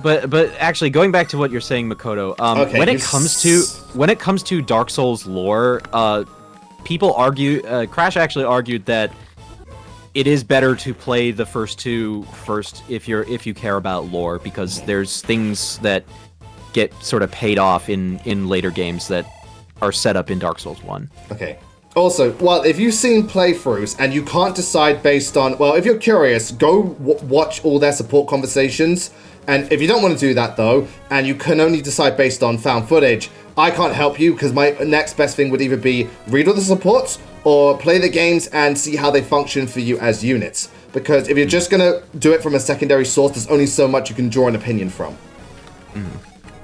But actually, going back to what you're saying, Makoto, Okay, when it comes to Dark Souls lore, people argue. Crash actually argued that it is better to play the first two first if you care about lore, because there's things that get sort of paid off in later games that are set up in Dark Souls 1. Okay. Also, well, if you've seen playthroughs and you can't decide based on... Well, if you're curious, go watch all their support conversations. And if you don't want to do that, though, and you can only decide based on found footage, I can't help you, because my next best thing would either be read all the supports or play the games and see how they function for you as units. Because if you're just going to do it from a secondary source, there's only so much you can draw an opinion from.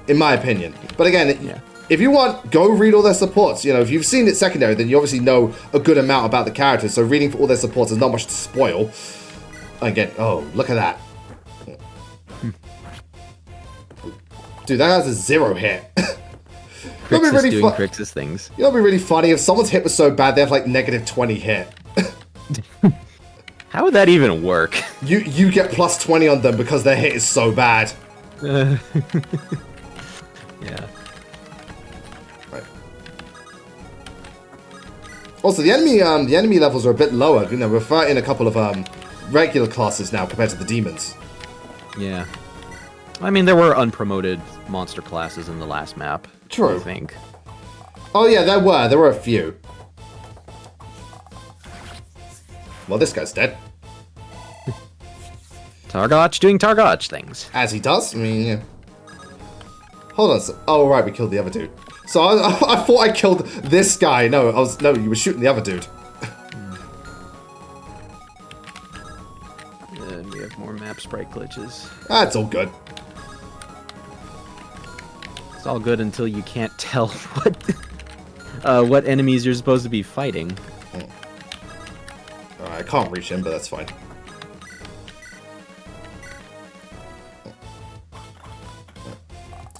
In my opinion. But again... Yeah. If you want, go read all their supports. You know, if you've seen it secondary, then you obviously know a good amount about the characters. So reading for all their supports is not much to spoil. Again, oh, look at that. Dude, that has a 0 hit. Crix is doing Crix's things. You know what'd be really funny? If someone's hit was so bad, they have like negative 20 hit. How would that even work? You get plus 20 on them because their hit is so bad. Yeah. Right. Also, the enemy levels are a bit lower. You know, we're fighting a couple of regular classes now compared to the demons. Yeah. I mean, there were unpromoted monster classes in the last map. True. I think. Oh yeah, there were a few. Well, this guy's dead. Targotch doing Targotch things. As he does. I mean, yeah. Hold on. Oh right, we killed the other dude. So I thought I killed this guy. No, you were shooting the other dude. And we have more map sprite glitches. That's all good. It's all good until you can't tell what enemies you're supposed to be fighting. Alright, I can't reach him, but that's fine.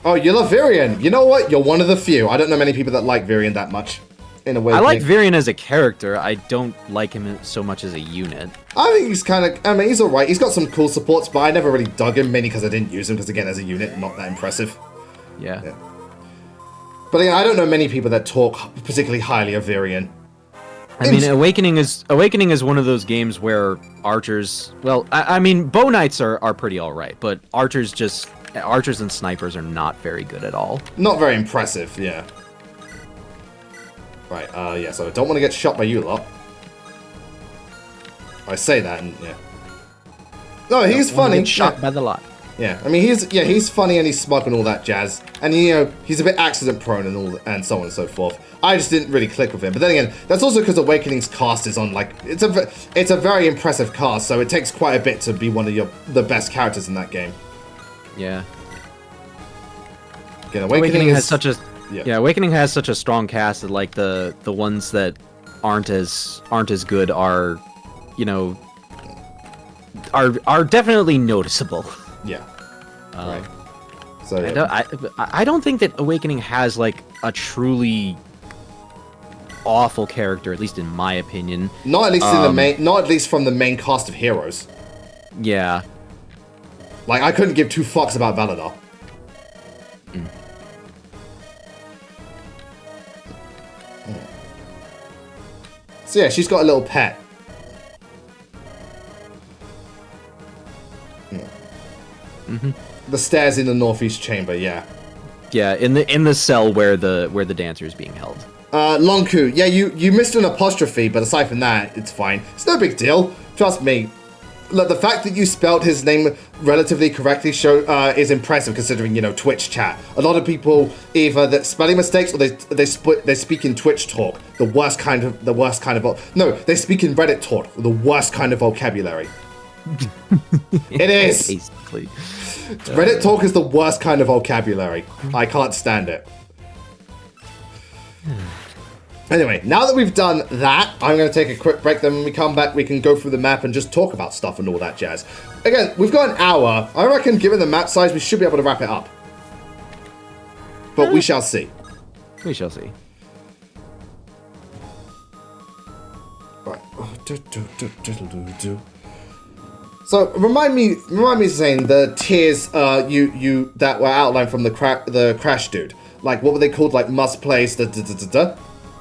Oh, you love Virion. You know what? You're one of the few. I don't know many people that like Virion that much. In a way. I like Virion as a character. I don't like him so much as a unit. I think he's kind of... I mean, he's alright. He's got some cool supports, but I never really dug him, mainly because I didn't use him, because again, as a unit, not that impressive. Yeah. But again, I don't know many people that talk particularly highly of Virion. I mean, Awakening is one of those games where archers... Well, I mean, bow knights are pretty alright, but archers and snipers are not very good at all. Not very impressive, yeah. Right, yeah, so I don't want to get shot by you lot. I say that, and yeah. No, he's funny. Get shot by the lot. Yeah, I mean, he's funny and he's smug and all that jazz. And, you know, he's a bit accident prone and so on and so forth. I just didn't really click with him. But then again, that's also because Awakening's cast is on, like, it's a very impressive cast, so it takes quite a bit to be one of the best characters in that game. Yeah. Again, Awakening has such a Awakening has such a strong cast that like the ones that aren't as good are, you know, are definitely noticeable. Yeah. Right. So I don't think that Awakening has like a truly awful character, at least in my opinion. Not at least in the main, not at least from the main cast of heroes. Yeah. Like I couldn't give two fucks about Valadar. So yeah, she's got a little pet. The stairs in the northeast chamber, yeah. Yeah, in the cell where the dancer is being held. Longku, yeah, you missed an apostrophe, but aside from that, it's fine. It's no big deal. Trust me. Look, the fact that you spelled his name relatively correctly is impressive, considering, you know, Twitch chat. A lot of people either that spelling mistakes or they speak in Twitch talk, the worst kind of no, they speak in Reddit talk, the worst kind of vocabulary. It is. Basically. Reddit talk is the worst kind of vocabulary. I can't stand it. Anyway, now that we've done that, I'm going to take a quick break. Then when we come back, we can go through the map and just talk about stuff and all that jazz. Again, we've got an hour. I reckon, given the map size, we should be able to wrap it up. But we shall see. We shall see. Right. So remind me, Zane, the tiers you that were outlined from the crash dude. Like, what were they called? Like must place,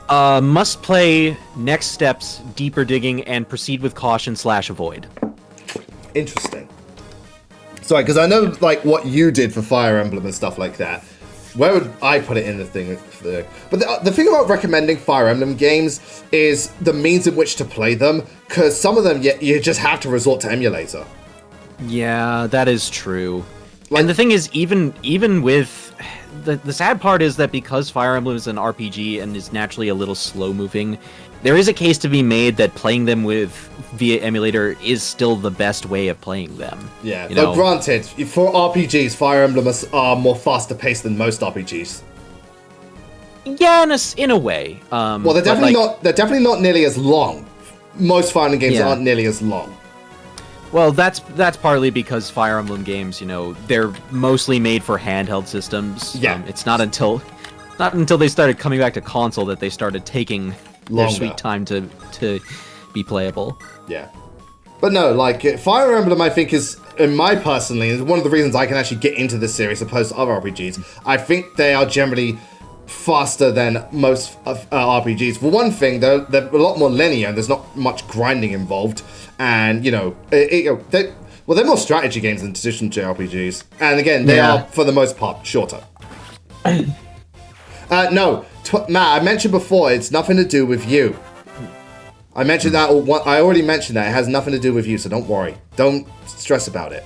Must play, next steps, deeper digging, and proceed with caution / avoid. Interesting. Sorry, because I know like what you did for Fire Emblem and stuff like that. Where would I put it in the thing? But the thing about recommending Fire Emblem games is the means in which to play them, because some of them you just have to resort to emulator. Yeah, that is true. And the thing is, even with the sad part is that because Fire Emblem is an RPG and is naturally a little slow moving, there is a case to be made that playing them via emulator is still the best way of playing them. Yeah, but granted, for RPGs, Fire Emblem are more faster paced than most RPGs. Yeah, in a way. Well, they're definitely not. They're definitely not nearly as long. Most Fire Emblem games aren't nearly as long. Well, that's partly because Fire Emblem games, they're mostly made for handheld systems. Yeah, it's not until they started coming back to console that they started taking their sweet time to be playable. Yeah. But no, like, Fire Emblem, I think, is, in my personally, is one of the reasons I can actually get into this series opposed to other RPGs. I think they are generally faster than most RPGs. For one thing, they're a lot more linear, and there's not much grinding involved. And, they're more strategy games in addition to RPGs. And again, they are, for the most part, shorter. No, Matt, I mentioned before, it's nothing to do with you. I mentioned that, I already mentioned that. It has nothing to do with you, so don't worry. Don't stress about it.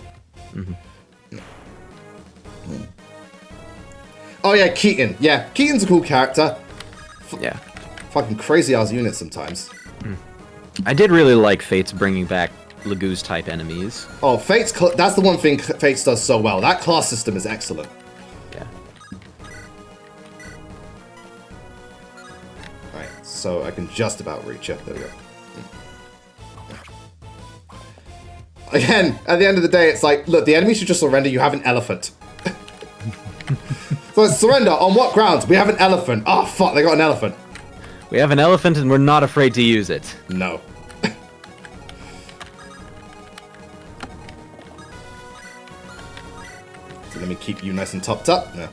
Oh yeah, Keaton. Yeah, Keaton's a cool character. Yeah. Fucking crazy-ass unit sometimes. I did really like Fates bringing back Laguz-type enemies. Oh, Fates, that's the one thing Fates does so well. That class system is excellent. Yeah. Right, so I can just about reach it. There we go. Again, at the end of the day, it's like, look, the enemy should just surrender. You have an elephant. So surrender on what grounds? We have an elephant. Oh, fuck, they got an elephant. We have an elephant and we're not afraid to use it. No. So let me keep you nice and topped up. No.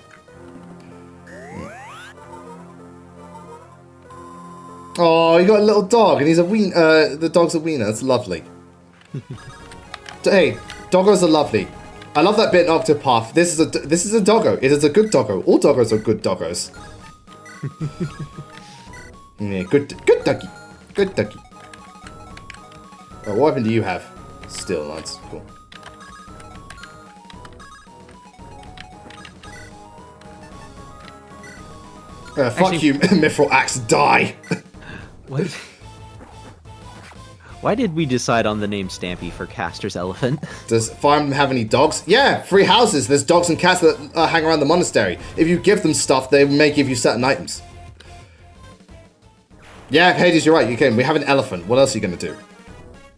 Oh, you got a little dog, and he's a the dog's a wiener. That's lovely. Hey, doggos are lovely. I love that bit in Octopath. This is a doggo. It is a good doggo. All doggos are good doggos. Yeah, good ducky. Good ducky. Right, what weapon do you have? Steel lance. Cool. Fuck you, Mithril Axe. Die. What? Why did we decide on the name Stampy for Castor's elephant? Does Fire Emblem have any dogs? Yeah, free houses. There's dogs and cats that hang around the monastery. If you give them stuff, they may give you certain items. Yeah, Hades, you're right. You can. We have an elephant. What else are you going to do?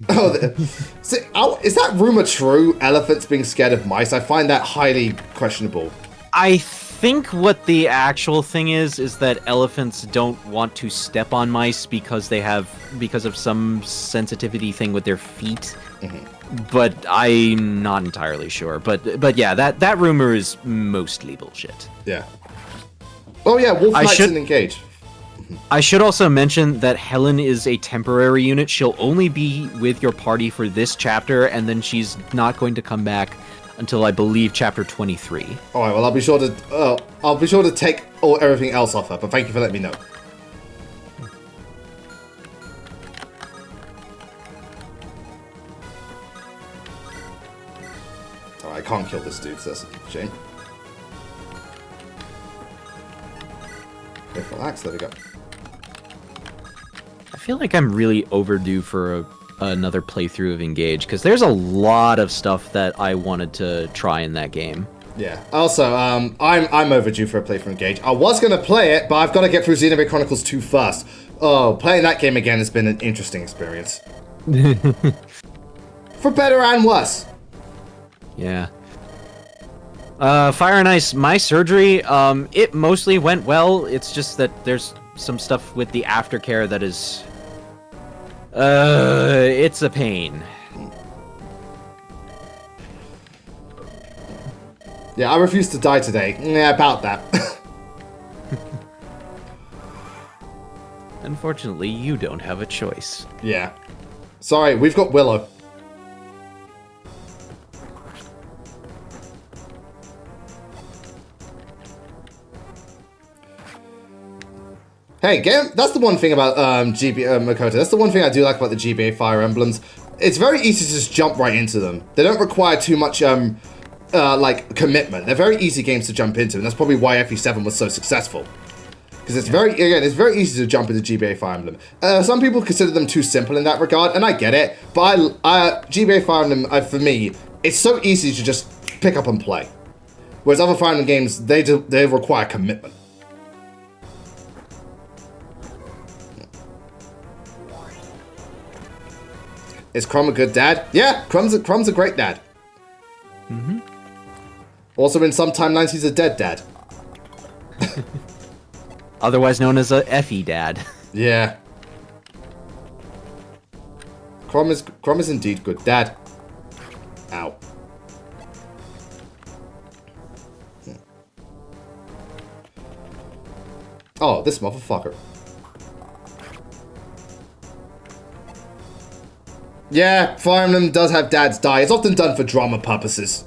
Oh, is that rumor true? Elephants being scared of mice? I find that highly questionable. I think what the actual thing is that elephants don't want to step on mice because of some sensitivity thing with their feet. But I'm not entirely sure. But yeah, that rumor is mostly bullshit. Yeah. Oh yeah, Wolf Knights and Engage. I should also mention that Helen is a temporary unit. She'll only be with your party for this chapter, and then she's not going to come back until I believe chapter 23. All right. Well, I'll be sure to take everything else off her. But thank you for letting me know. Oh, I can't kill this dude. So that's a shame. Relax. There we go. I feel like I'm really overdue for another playthrough of Engage, because there's a lot of stuff that I wanted to try in that game. Yeah. Also, I'm overdue for a playthrough of Engage. I was gonna play it, but I've got to get through Xenoblade Chronicles 2 first. Oh, playing that game again has been an interesting experience. For better and worse. Yeah. Fire and Ice, my surgery, it mostly went well. It's just that there's some stuff with the aftercare that is... it's a pain. Yeah, I refuse to die today. Yeah, about that. Unfortunately, you don't have a choice. Yeah. Sorry, we've got Willow. Hey, that's the one thing about Makoto. That's the one thing I do like about the GBA Fire Emblems. It's very easy to just jump right into them. They don't require too much like commitment. They're very easy games to jump into, and that's probably why FE7 was so successful. Because it's it's very easy to jump into GBA Fire Emblem. Some people consider them too simple in that regard, and I get it. But GBA Fire Emblem, for me, it's so easy to just pick up and play. Whereas other Fire Emblem games, they require commitment. Is Crom a good dad? Yeah, Crom's a great dad. Mm-hmm. Also, in some timelines, he's a dead dad. Otherwise known as a FE dad. Yeah. Crom is indeed good dad. Ow. Oh, this motherfucker. Yeah, Fire Emblem does have dads die. It's often done for drama purposes.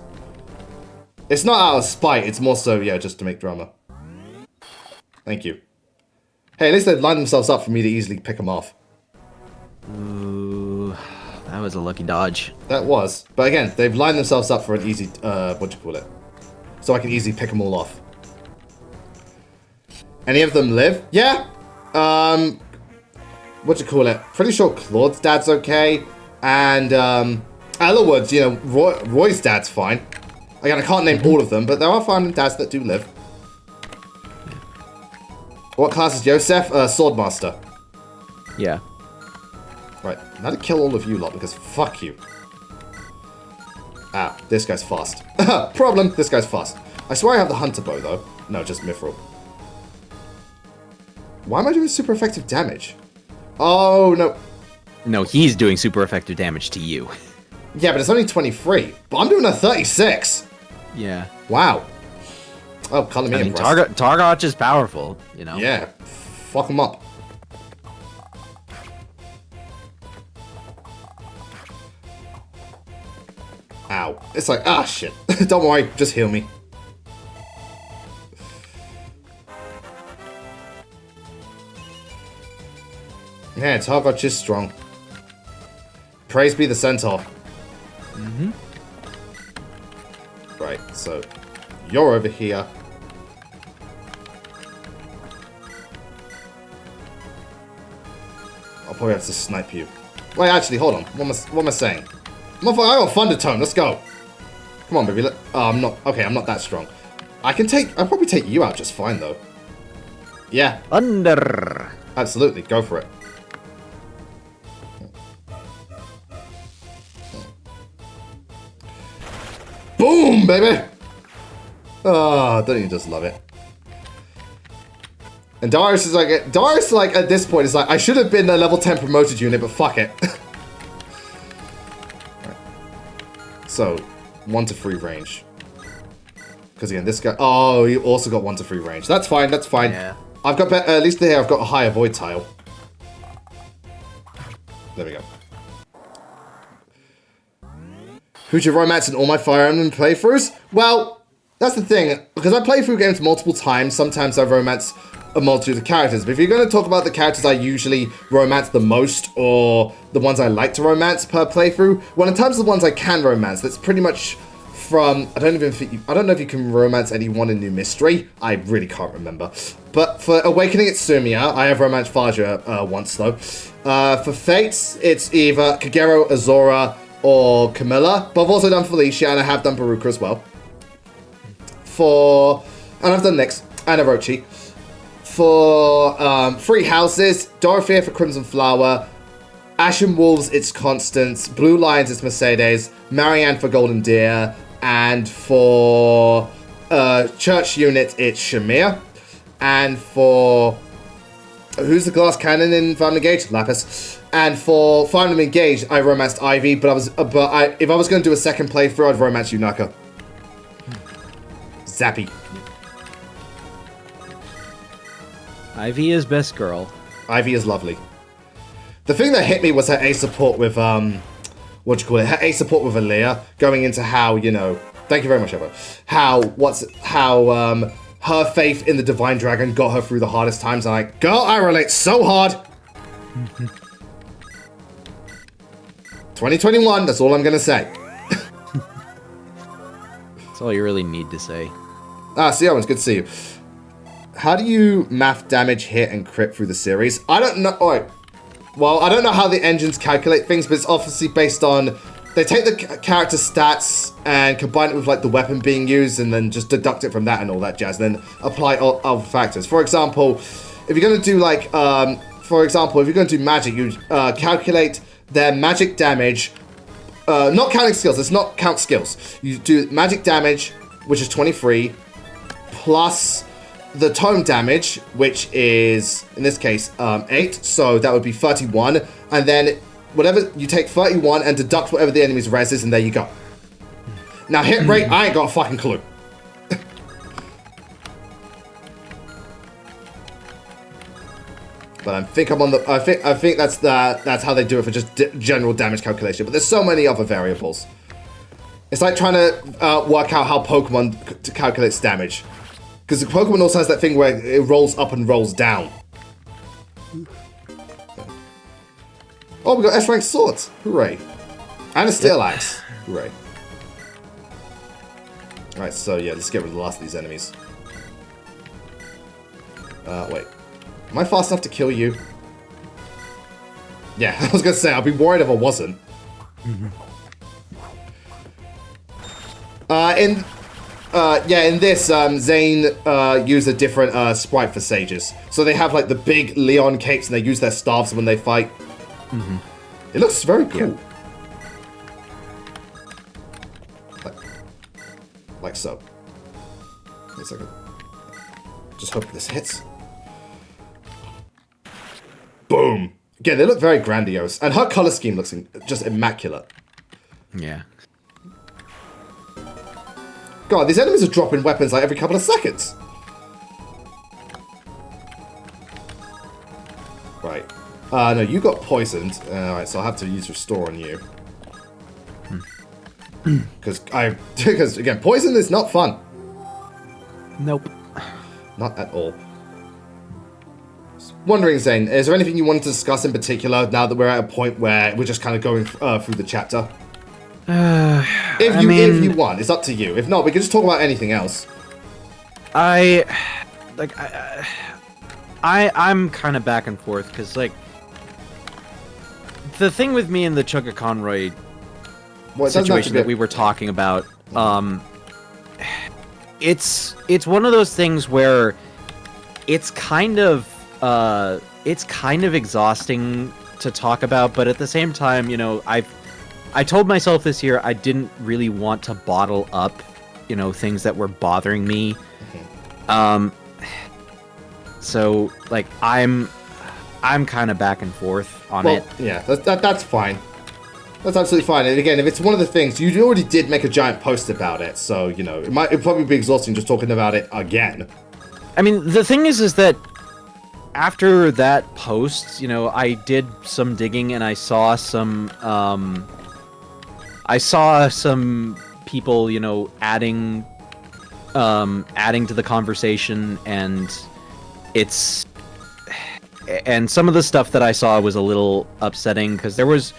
It's not out of spite, it's more so, yeah, just to make drama. Thank you. Hey, at least they've lined themselves up for me to easily pick them off. Ooh, that was a lucky dodge. That was. But again, they've lined themselves up for an easy, so I can easily pick them all off. Any of them live? Yeah. Pretty sure Claude's dad's okay. And, Ellerwood's, you know, Roy's dad's fine. Again, I can't name all of them, but there are fine dads that do live. What class is Yosef? Swordmaster. Yeah. Right, now to kill all of you lot, because fuck you. Ah, this guy's fast. Problem, this guy's fast. I swear I have the Hunter Bow, though. No, just Mithril. Why am I doing super effective damage? Oh, no. No, he's doing super effective damage to you. Yeah, but it's only 23. But I'm doing a 36. Yeah. Wow. Oh, color me impressed. Targoch is powerful, you know? Yeah. Fuck him up. Ow. It's like, ah, shit. Don't worry, just heal me. Yeah, Targoch is strong. Praise be the Centaur. Mm-hmm. Right, so you're over here. I'll probably have to snipe you. Wait, actually, hold on. What am I saying? I got Thunder Tone. Let's go. Come on, baby. Oh, I'm not. Okay, I'm not that strong. I'll probably take you out just fine, though. Yeah. Thunder. Absolutely. Go for it. Boom, baby! Oh, don't you just love it? And Darius is like, at this point is like, I should have been a level 10 promoted unit, but fuck it. Right. So, 1 to 3 range. Because again, this guy, oh, he also got 1 to 3 range. That's fine, that's fine. Yeah. I've got, at least here I've got a higher void tile. There we go. Who'd you romance in all my Fire Emblem playthroughs? Well, that's the thing. Because I play through games multiple times, sometimes I romance a multitude of characters. But if you're going to talk about the characters I usually romance the most, or the ones I like to romance per playthrough, well, in terms of the ones I can romance, that's pretty much from... I don't know if you can romance anyone in New Mystery. I really can't remember. But for Awakening Itsumia, I have romanced Faja once, though. For Fates, it's either Kagero, Azora, or Camilla, but I've also done Felicia, and I have done Baruka as well. And I've done Nyx, and Orochi. For Three Houses, Dorothea for Crimson Flower, Ashen Wolves, it's Constance, Blue Lions, it's Mercedes, Marianne for Golden Deer, and for Church Unit, it's Shamir. And for... Who's the glass cannon in Fire Emblem Engage? Lapis. And for Fire Emblem Engage, I romanced Ivy, if I was going to do a second playthrough, I'd romance Yunaka. Zappy. Ivy is best girl. Ivy is lovely. The thing that hit me was her A support with, what do you call it? Her A support with Aaliyah, going into how, you know, thank you very much, Evo. How her faith in the Divine Dragon got her through the hardest times. And like, girl, I relate so hard. 2021, that's all I'm gonna say. That's all you really need to say. Ah, see, Owens, good to see you. How do you math damage, hit, and crit through the series? I don't know. Alright. Well, I don't know how the engines calculate things, but it's obviously based on... They take the character stats and combine it with, like, the weapon being used, and then just deduct it from that and all that jazz, and then apply all other factors. For example, if you're going to do, like, if you're going to do magic, you calculate their magic damage... not counting skills, let's not count skills. You do magic damage, which is 23, plus... the tome damage, which is, in this case, 8, so that would be 31, and then whatever, you take 31 and deduct whatever the enemy's res is, and there you go. Now, hit rate, I ain't got a fucking clue. But I think I'm on the, I think that's how they do it for just general damage calculation, but there's so many other variables. It's like trying to work out how Pokemon calculates damage. Because Pokemon also has that thing where it rolls up and rolls down. Oh, we got S-rank swords. Hooray. And a steel axe. Hooray. Alright, so yeah, let's get rid of the last of these enemies. Wait. Am I fast enough to kill you? Yeah, I was gonna say, I'd be worried if I wasn't. In this, Zane used a different sprite for sages. So they have like the big Leon capes and they use their staffs when they fight. It looks very cool. Yeah. Like so. Wait a second. Just hope this hits. Boom! Again, they look very grandiose. And her color scheme looks just immaculate. Yeah. God, these enemies are dropping weapons like every couple of seconds. Right. No, you got poisoned. Alright, so I'll have to use Restore on you. Because, again, poison is not fun. Nope. Not at all. Wondering, Zane, is there anything you wanted to discuss in particular now that we're at a point where we're just kind of going through the chapter? If you want, it's up to you. If not, we can just talk about anything else. I'm kind of back and forth because like the thing with me and the Chuggaaconroy situation that we were talking about, it's one of those things where it's kind of exhausting to talk about, but at the same time, you know, I told myself this year I didn't really want to bottle up, you know, things that were bothering me. So like I'm kind of back and forth on it. Yeah, that's fine. That's absolutely fine. And again, if it's one of the things, you already did make a giant post about it, so you know it'd probably be exhausting just talking about it again. I mean, the thing is that after that post, you know, I did some digging and I saw some people, you know, adding to the conversation, and some of the stuff that I saw was a little upsetting because there was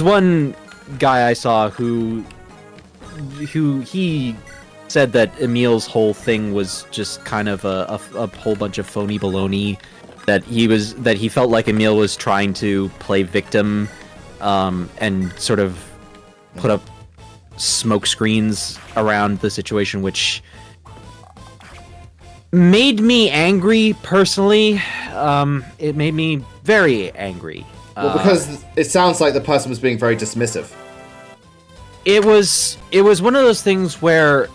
one guy I saw who he said that Emil's whole thing was just kind of a whole bunch of phony baloney, that he felt like Emil was trying to play victim and sort of put up smoke screens around the situation, which made me angry personally. It made me very angry. Well, because it sounds like the person was being very dismissive. It was one of those things where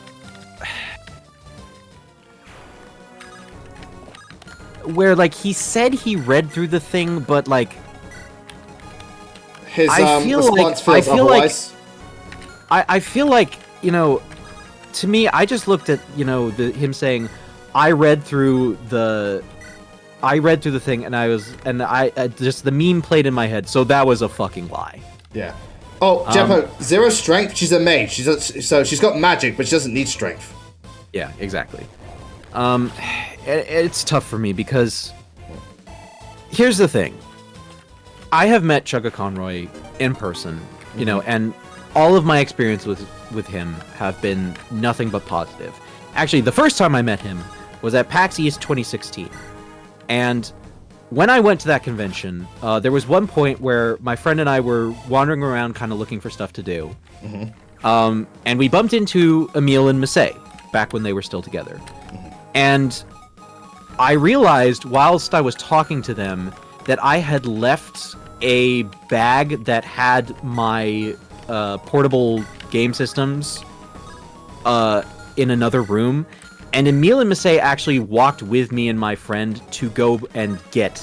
like he said he read through the thing, but like his response feels otherwise. I feel like, you know, to me, I just looked at, you know, him saying, I read through the thing, and I just, the meme played in my head, so that was a fucking lie. Yeah. Oh, Jeppo, 0 strength, she's a mage. So she's got magic, but she doesn't need strength. Yeah, exactly. It's tough for me because here's the thing. I have met Chuggaaconroy in person, you know, and all of my experience with him have been nothing but positive. Actually, the first time I met him was at PAX East 2016. And when I went to that convention, there was one point where my friend and I were wandering around kind of looking for stuff to do. And we bumped into Emile and Massey back when they were still together. And I realized whilst I was talking to them that I had left a bag that had my portable game systems in another room. And Emile and Massey actually walked with me and my friend to go and get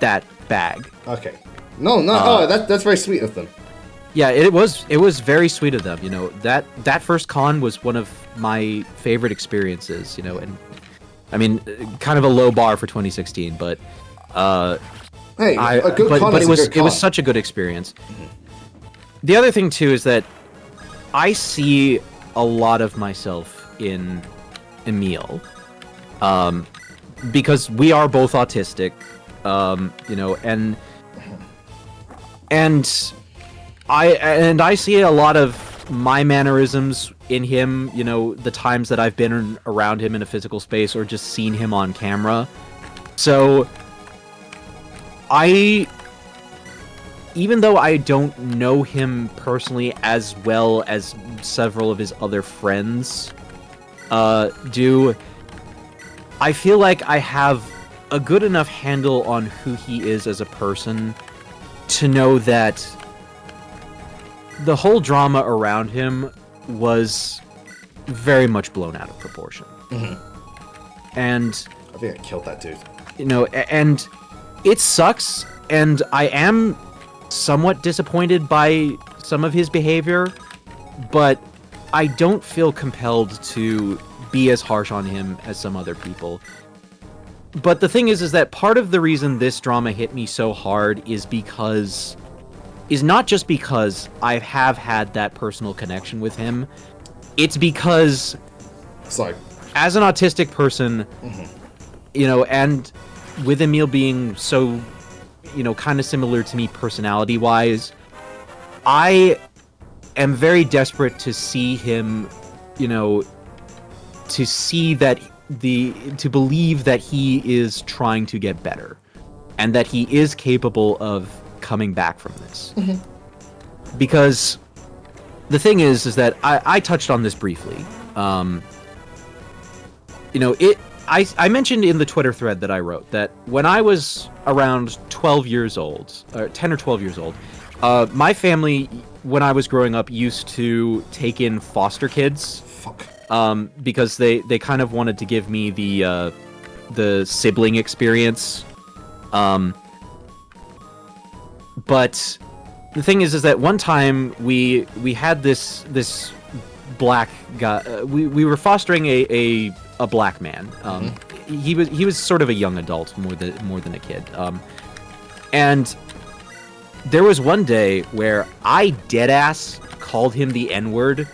that bag. Okay. No, that's very sweet of them. Yeah, it was very sweet of them. You know, that first con was one of my favorite experiences. You know, and I mean, kind of a low bar for 2016, but hey, a good con is a good con. It was such a good experience. The other thing too is that I see a lot of myself in Emile, because we are both autistic, you know, and I see a lot of my mannerisms in him, you know, the times that I've been around him in a physical space or just seen him on camera. So even though I don't know him personally as well as several of his other friends do, I feel like I have a good enough handle on who he is as a person to know that the whole drama around him was very much blown out of proportion. And I think I killed that dude. You know, and it sucks, and I am somewhat disappointed by some of his behavior, but I don't feel compelled to be as harsh on him as some other people. But the thing is that part of the reason this drama hit me so hard is not just because I have had that personal connection with him. It's because, as an autistic person, you know, and with Emile being so, you know, kind of similar to me personality-wise, I am very desperate to see him, you know, to believe that he is trying to get better and that he is capable of coming back from this. Because the thing is that I touched on this briefly. You know, I mentioned in the Twitter thread that I wrote that when I was around 12 years old, or 10 or 12 years old, my family, when I was growing up, used to take in foster kids. Because they kind of wanted to give me the sibling experience. But the thing is that one time we had this black guy. We were fostering a black man. He was sort of a young adult more than a kid. And there was one day where I deadass called him the N-word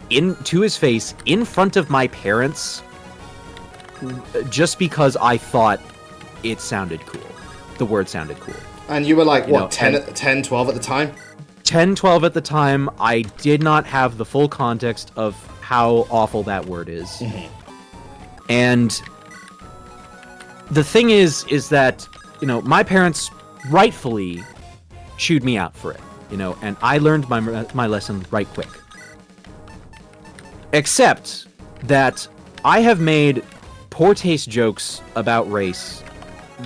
to his face in front of my parents, just because I thought it sounded cool. The word sounded cool. And you were like, what, 10, 12 at the time? 10, 12 at the time. I did not have the full context of how awful that word is. And the thing is that, you know, my parents rightfully chewed me out for it, you know, and I learned my lesson right quick. Except that I have made poor taste jokes about race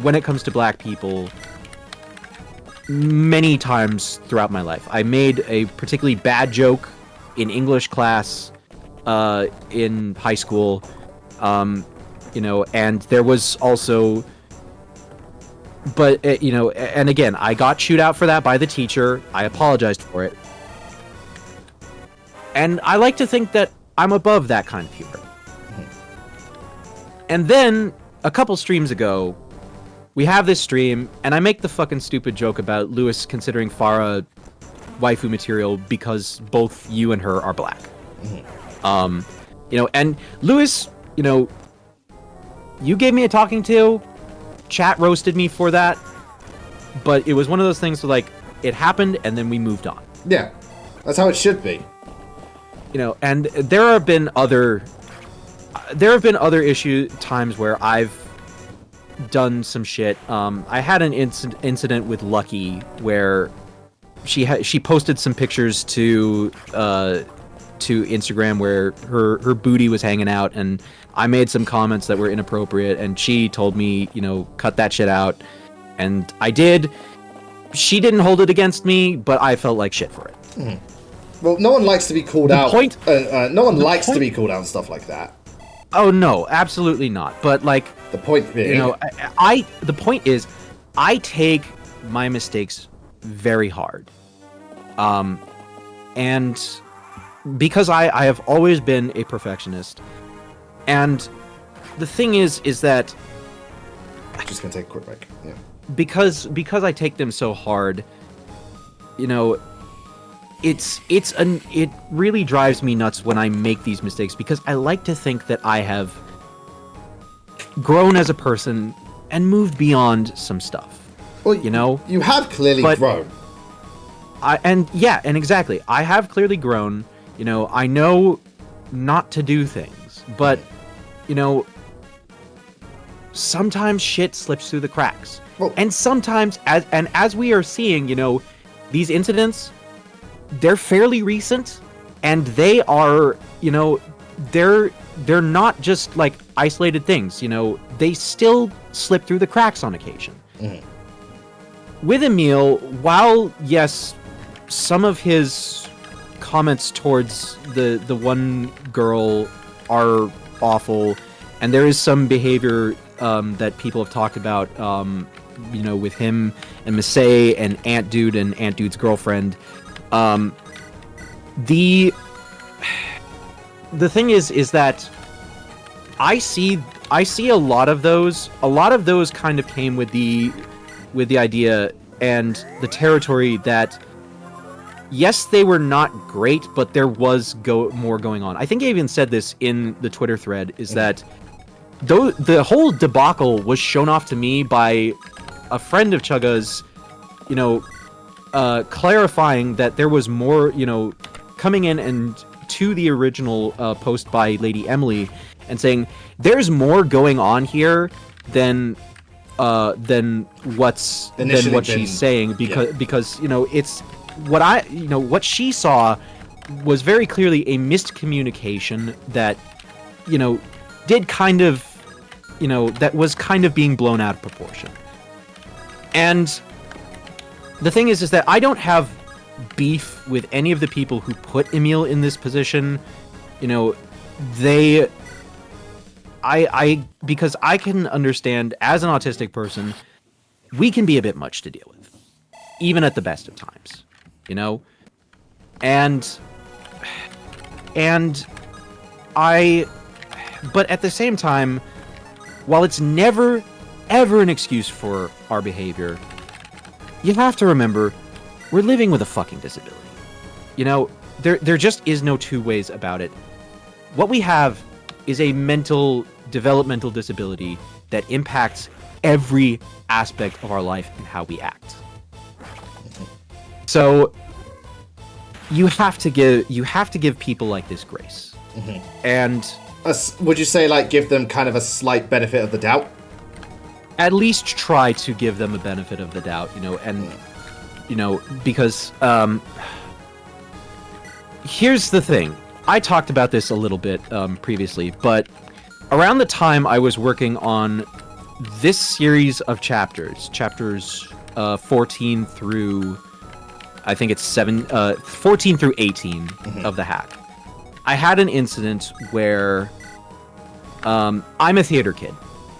when it comes to black people many times throughout my life. I made a particularly bad joke in English class in high school, you know, and there was also... But, you know, and again, I got chewed out for that by the teacher. I apologized for it. And I like to think that I'm above that kind of humor. And then, a couple streams ago, we have this stream, and I make the fucking stupid joke about Lewis considering Farah waifu material because both you and her are black. You know, and Lewis, you know, you gave me a talking to, chat roasted me for that, but it was one of those things where, like, it happened, and then we moved on. Yeah, that's how it should be. You know, and there have been other times where I've done some shit. I had an incident with Lucky where she posted some pictures to Instagram where her booty was hanging out, and I made some comments that were inappropriate, and she told me, you know, cut that shit out, and I did. She didn't hold it against me, but I felt like shit for it. Well, no one likes to be called out. No one likes to be called out and stuff like that. Oh no, absolutely not. But like, the point being, you know, the point is, I take my mistakes very hard, and because I have always been a perfectionist, and the thing is that just gonna take a quick break. Yeah. Because I take them so hard, you know, it really drives me nuts when I make these mistakes, because I like to think that I have grown as a person and moved beyond some stuff. Well, you know, you have clearly grown. Exactly. I have clearly grown. You know, I know not to do things, but you know, sometimes shit slips through the cracks. Well, and sometimes, as we are seeing, you know, these incidents, they're fairly recent, and they are, you know, they're not just like isolated things. You know, they still slip through the cracks on occasion. With Emil, while yes, some of his comments towards the one girl are awful, and there is some behavior that people have talked about, you know, with him and Masay and Ant Dude and Ant Dude's girlfriend. The thing is that I see a lot of those kind of came with the idea and the territory that, yes, they were not great, but there was more going on. I think I even said this in the Twitter thread, is that though the whole debacle was shown off to me by a friend of Chuggaa's, you know, clarifying that there was more, you know, coming in and to the original post by Lady Emily and saying there's more going on here than what she's saying, because you know, it's what she saw was very clearly a miscommunication that, you know, did kind of, you know, that was kind of being blown out of proportion. And the thing is that I don't have beef with any of the people who put Emil in this position. You know, because I can understand, as an autistic person, we can be a bit much to deal with, even at the best of times, you know? But at the same time, while it's never, ever an excuse for our behavior, you have to remember, we're living with a fucking disability. You know, there just is no two ways about it. What we have is a mental, developmental disability that impacts every aspect of our life and how we act. So you have to give people like this grace. And would you say, like, give them kind of a slight benefit of the doubt? At least try to give them a benefit of the doubt, you know, and you know, because here's the thing. I talked about this a little bit previously, but around the time I was working on this series of chapters 14 through, I think it's 14 through 18 of the hack, I had an incident where I'm a theater kid.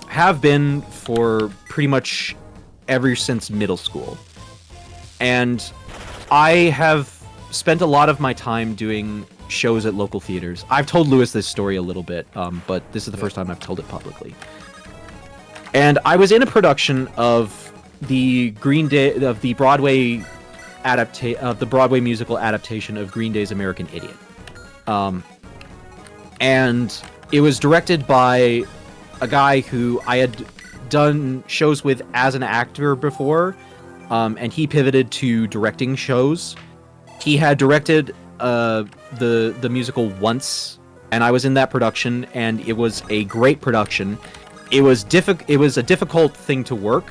Have been for pretty much ever since middle school. And I have spent a lot of my time doing shows at local theaters. I've told Lewis this story a little bit, but this is the first time I've told it publicly. And I was in a production of the Broadway musical adaptation of Green Day's American Idiot. And it was directed by a guy who I had done shows with as an actor before, and he pivoted to directing shows. He had directed the musical once, and I was in that production, and it was a great production. It was a difficult thing to work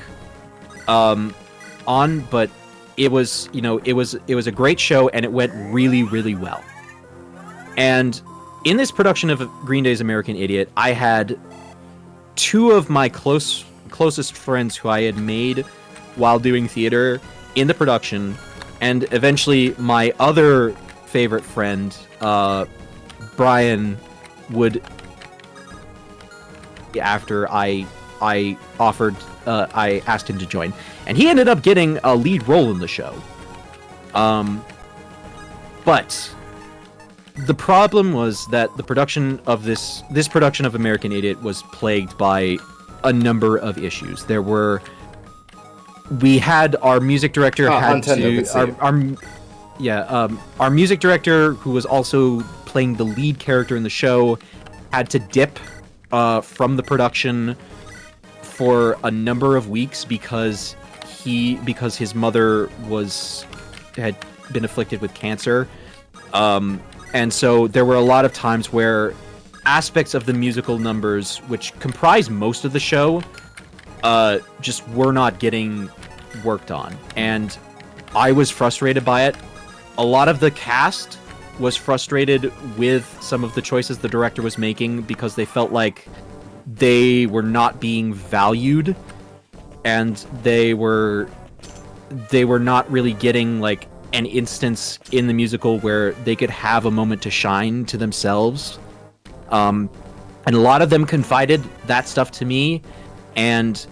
on, but it was a great show, and it went really, really well. And in this production of Green Day's American Idiot, I had two of my closest friends who I had made while doing theater in the production, and eventually my other favorite friend, Brian, would, after I asked him to join, and he ended up getting a lead role in the show. But the problem was that the production of this production of American Idiot was plagued by a number of issues. We had our music director our music director, who was also playing the lead character in the show, had to dip from the production for a number of weeks because his mother had been afflicted with cancer. And so there were a lot of times where aspects of the musical numbers, which comprise most of the show, just were not getting worked on. And I was frustrated by it. A lot of the cast was frustrated with some of the choices the director was making because they felt like they were not being valued, and they were not really getting like an instance in the musical where they could have a moment to shine to themselves. And a lot of them confided that stuff to me, and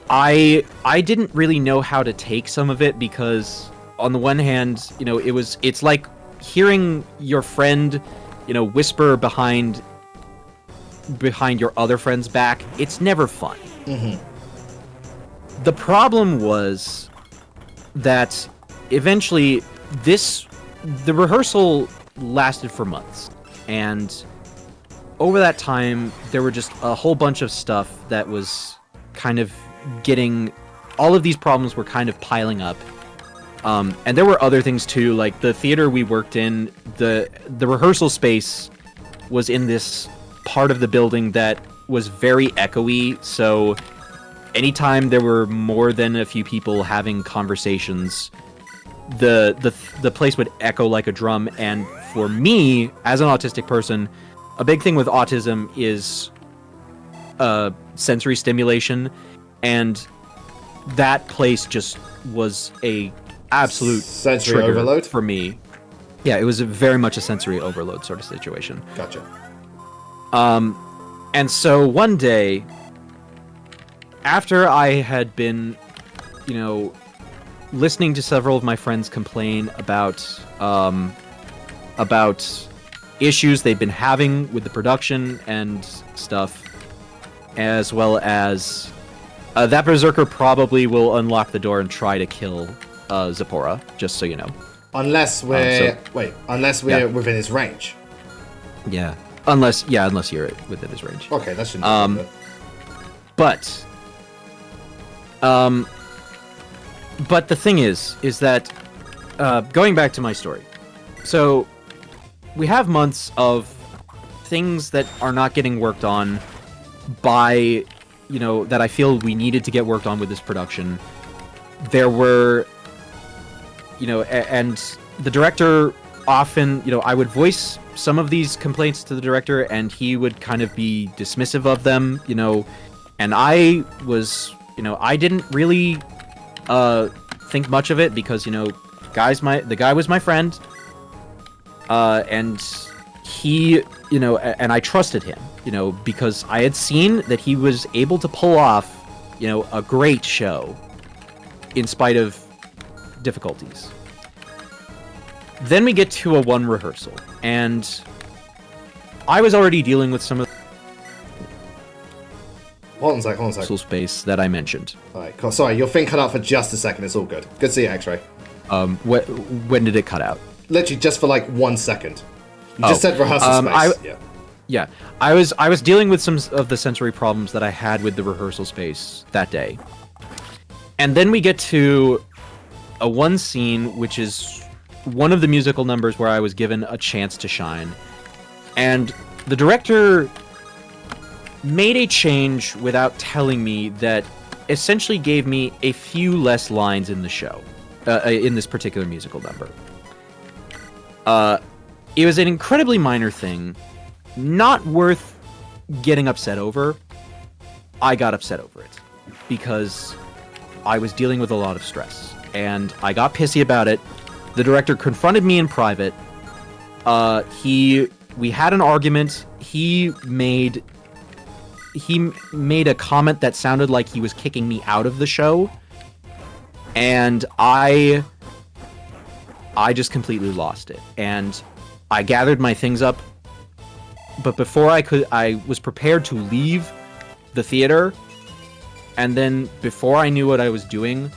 I didn't really know how to take some of it, because on the one hand, it's like hearing your friend, whisper behind your other friend's back. It's never fun. Mm-hmm. The problem was that eventually the rehearsal lasted for months, and over that time there were just a whole bunch of stuff that was kind of all of these problems were kind of piling up. And there were other things too, like the theater we worked in, the rehearsal space was in this part of the building that was very echoey, so anytime there were more than a few people having conversations, the place would echo like a drum. And for me, as an autistic person, a big thing with autism is sensory stimulation, and that place just was a absolute sensory overload for me. Yeah, it was very much a sensory overload sort of situation. Gotcha. And so one day, after I had been, listening to several of my friends complain about issues they've been having with the production and stuff, as well as that berserker probably will unlock the door and try to kill Zipporah, just so you know. Unless we're within his range. Yeah. Unless you're within his range. Okay, that shouldn't be good. But the thing is that going back to my story, so we have months of things that are not getting worked on by, that I feel we needed to get worked on with this production. There were, and the director often, I would voice some of these complaints to the director, and he would kind of be dismissive of them, and I was, I didn't really think much of it because, the guy was my friend, and he, and I trusted him, because I had seen that he was able to pull off, a great show in spite of difficulties. then we get to a 1 rehearsal, and I was already dealing with some of Hold on a sec. the space that I mentioned. Alright, cool. Sorry, your thing cut out for just a second. It's all good. Good to see you, X-Ray. When did it cut out? Literally just for like 1 second. You just said rehearsal space. Yeah, I was dealing with some of the sensory problems that I had with the rehearsal space that day. And then we get to a 1 scene, which is one of the musical numbers where I was given a chance to shine. And the director made a change without telling me that essentially gave me a few less lines in the show, in this particular musical number. It was an incredibly minor thing, not worth getting upset over. I got upset over it because I was dealing with a lot of stress, and I got pissy about it. The director confronted me in private. We had an argument. He made a comment that sounded like he was kicking me out of the show, and I just completely lost it. And I gathered my things up, but before I was prepared to leave the theater, and then before I knew what I was doing,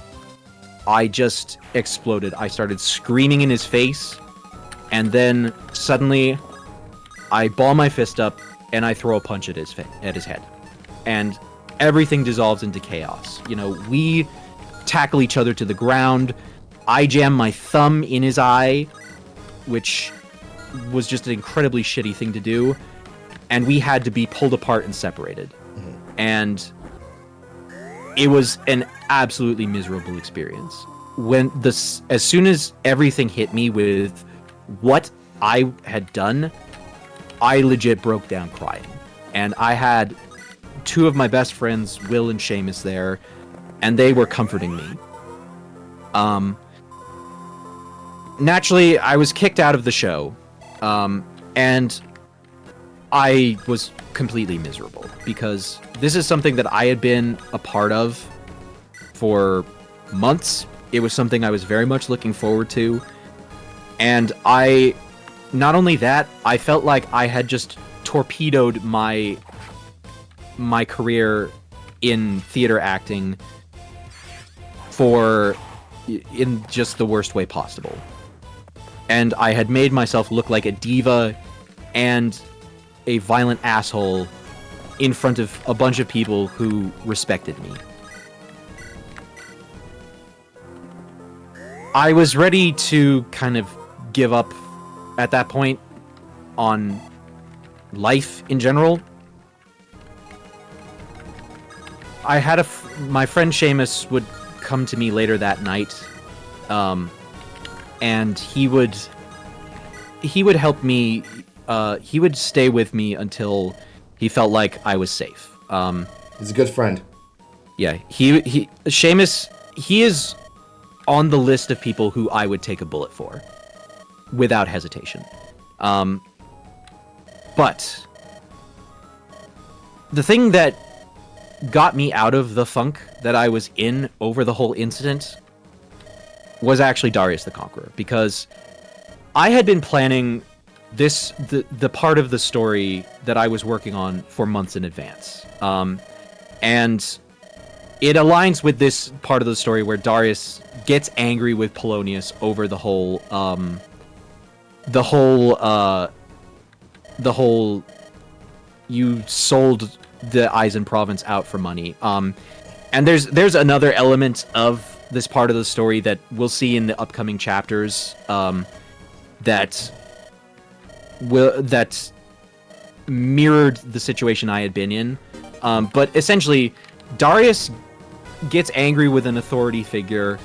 I just exploded. I started screaming in his face, and then suddenly I ball my fist up and I throw a punch at his head. And everything dissolves into chaos. You know, we tackle each other to the ground. I jam my thumb in his eye, which was just an incredibly shitty thing to do. And we had to be pulled apart and separated. Mm-hmm. And it was an absolutely miserable experience. As soon as everything hit me with what I had done, I legit broke down crying. And I had 2 of my best friends, Will and Seamus, there, and they were comforting me. Naturally, I was kicked out of the show, and I was completely miserable because this is something that I had been a part of for months. It was something I was very much looking forward to, and not only that, I felt like I had just torpedoed my career in theater acting in just the worst way possible. And I had made myself look like a diva and a violent asshole in front of a bunch of people who respected me. I was ready to kind of give up at that point on life in general. I had my friend Seamus would come to me later that night, and he would help me. He would stay with me until he felt like I was safe. He's a good friend. Yeah, Seamus, he is on the list of people who I would take a bullet for, without hesitation. But the thing that got me out of the funk that I was in over the whole incident was actually Darius the Conqueror, because I had been planning the part of the story that I was working on for months in advance. And it aligns with this part of the story where Darius gets angry with Polonius over the whole you sold the Eisen province out for money. And there's another element of this part of the story that we'll see in the upcoming chapters, that mirrored the situation I had been in. But essentially, Darius gets angry with an authority figure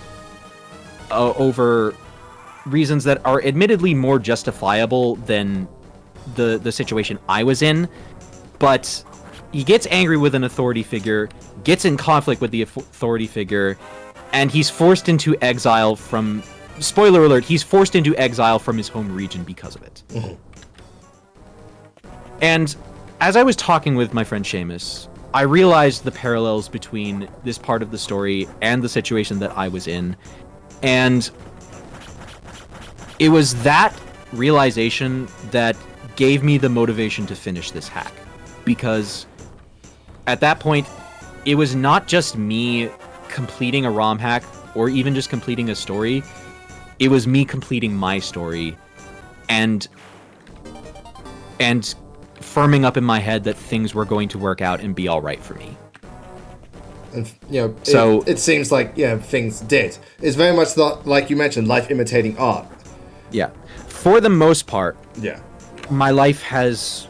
over reasons that are admittedly more justifiable than the situation I was in. But he gets angry with an authority figure, gets in conflict with the authority figure, and he's forced into exile from... Spoiler alert, he's forced into exile from his home region because of it. Mm-hmm. And as I was talking with my friend Seamus, I realized the parallels between this part of the story and the situation that I was in. And it was that realization that gave me the motivation to finish this hack, because at that point it was not just me completing a ROM hack or even just completing a story. It was me completing my story and firming up in my head that things were going to work out and be all right for me. And, you know, so it seems like, you know, things did. It's very much like you mentioned, life imitating art. Yeah. For the most part, yeah, my life has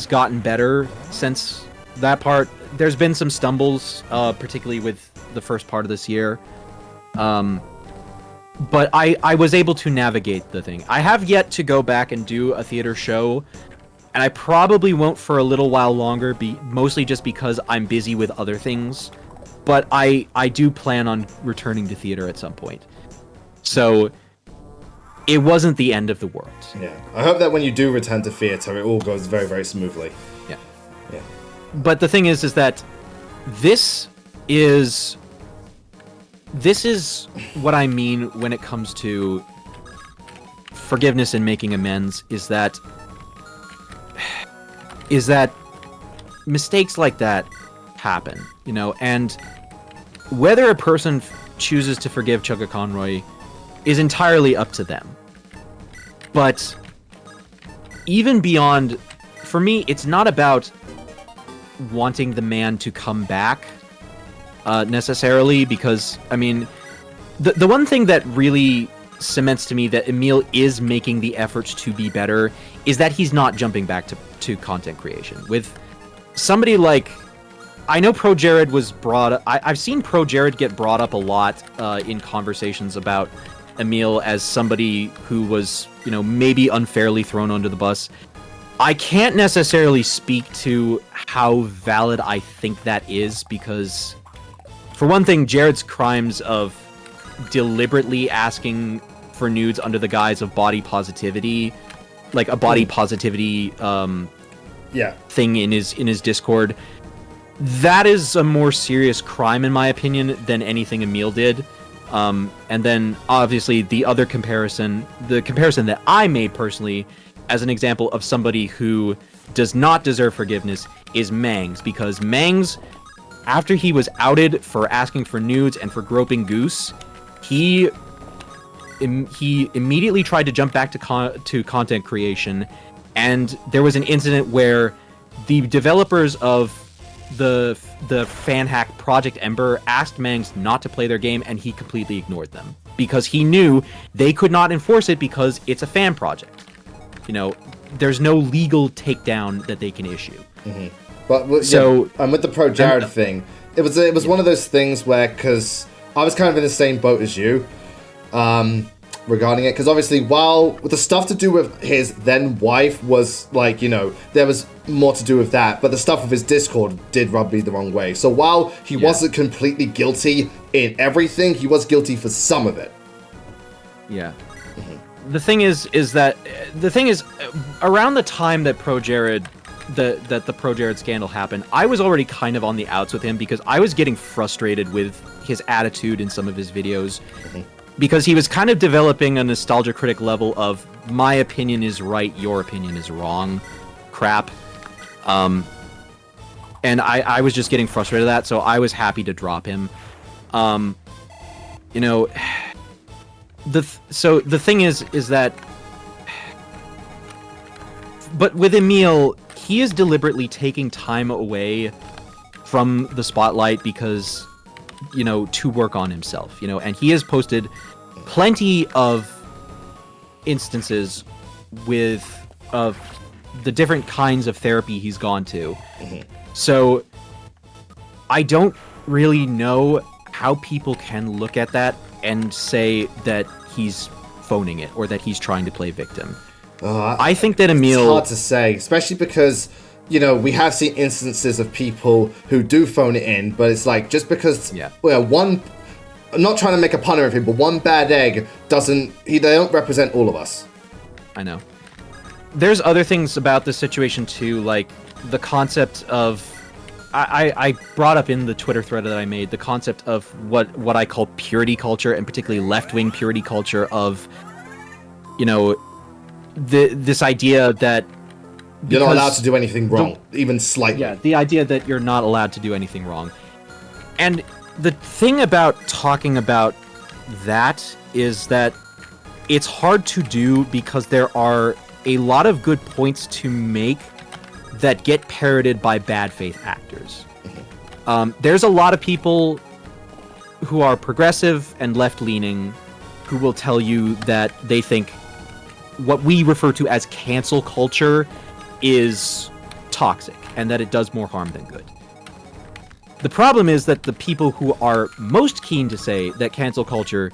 gotten better since that part. There's been some stumbles, particularly with the first part of this year. But I was able to navigate the thing. I have yet to go back and do a theater show, and I probably won't for a little while longer, mostly just because I'm busy with other things. But I do plan on returning to theater at some point. So it wasn't the end of the world. Yeah. I hope that when you do return to theater, it all goes very, very smoothly. Yeah. Yeah. But the thing is that this is what I mean when it comes to forgiveness and making amends, is that mistakes like that happen, you know, and whether a person chooses to forgive Chuggaaconroy is entirely up to them. But even beyond, for me, it's not about wanting the man to come back necessarily, because I mean, the one thing that really cements to me that Emil is making the efforts to be better is that he's not jumping back to content creation. With somebody like, I know Pro Jared was brought up, I've seen Pro Jared get brought up a lot in conversations about Emil as somebody who was, you know, maybe unfairly thrown under the bus. I can't necessarily speak to how valid I think that is, because for one thing, Jared's crimes of deliberately asking for nudes under the guise of body positivity, like a body positivity thing in his Discord, that is a more serious crime in my opinion than anything Emil did. And then obviously the comparison that I made personally as an example of somebody who does not deserve forgiveness is Mangs, because Mangs, after he was outed for asking for nudes and for groping Goose, he immediately tried to jump back to content creation, and there was an incident where the developers of the fan hack Project Ember asked Mangs not to play their game, and he completely ignored them because he knew they could not enforce it because it's a fan project. You know, there's no legal takedown that they can issue. Mm-hmm. But so, and with the Pro Jared thing, it was one of those things where, because I was kind of in the same boat as you regarding it, because obviously while the stuff to do with his then wife was like, you know, there was more to do with that, but the stuff with his Discord did rub me the wrong way. So while he wasn't completely guilty in everything, he was guilty for some of it. Yeah. Mm-hmm. The thing is around the time that Pro Jared that the Pro Jared scandal happened, I was already kind of on the outs with him because I was getting frustrated with his attitude in some of his videos. Mm-hmm. Because he was kind of developing a nostalgia critic level of my opinion is right, your opinion is wrong crap. And I was just getting frustrated with that, so I was happy to drop him. You know, so the thing is that, but with Emil, he is deliberately taking time away from the spotlight because, you know, to work on himself, you know, and he has posted plenty of instances of the different kinds of therapy he's gone to. Mm-hmm. So I don't really know how people can look at that and say that he's phoning it or that he's trying to play victim. I think that Emil... It's hard to say, especially because, you know, we have seen instances of people who do phone it in, but it's like, just because, well, one... I'm not trying to make a pun or anything, but one bad egg they don't represent all of us. I know. There's other things about this situation too, like the concept of... I brought up in the Twitter thread that I made the concept of what I call purity culture, and particularly left-wing purity culture of, you know, this idea that you're not allowed to do anything wrong, even slightly. Yeah, the idea that you're not allowed to do anything wrong. And the thing about talking about that is that it's hard to do because there are a lot of good points to make that get parroted by bad faith actors. There's a lot of people who are progressive and left-leaning who will tell you that they think what we refer to as cancel culture is toxic and that it does more harm than good. The problem is that the people who are most keen to say that cancel culture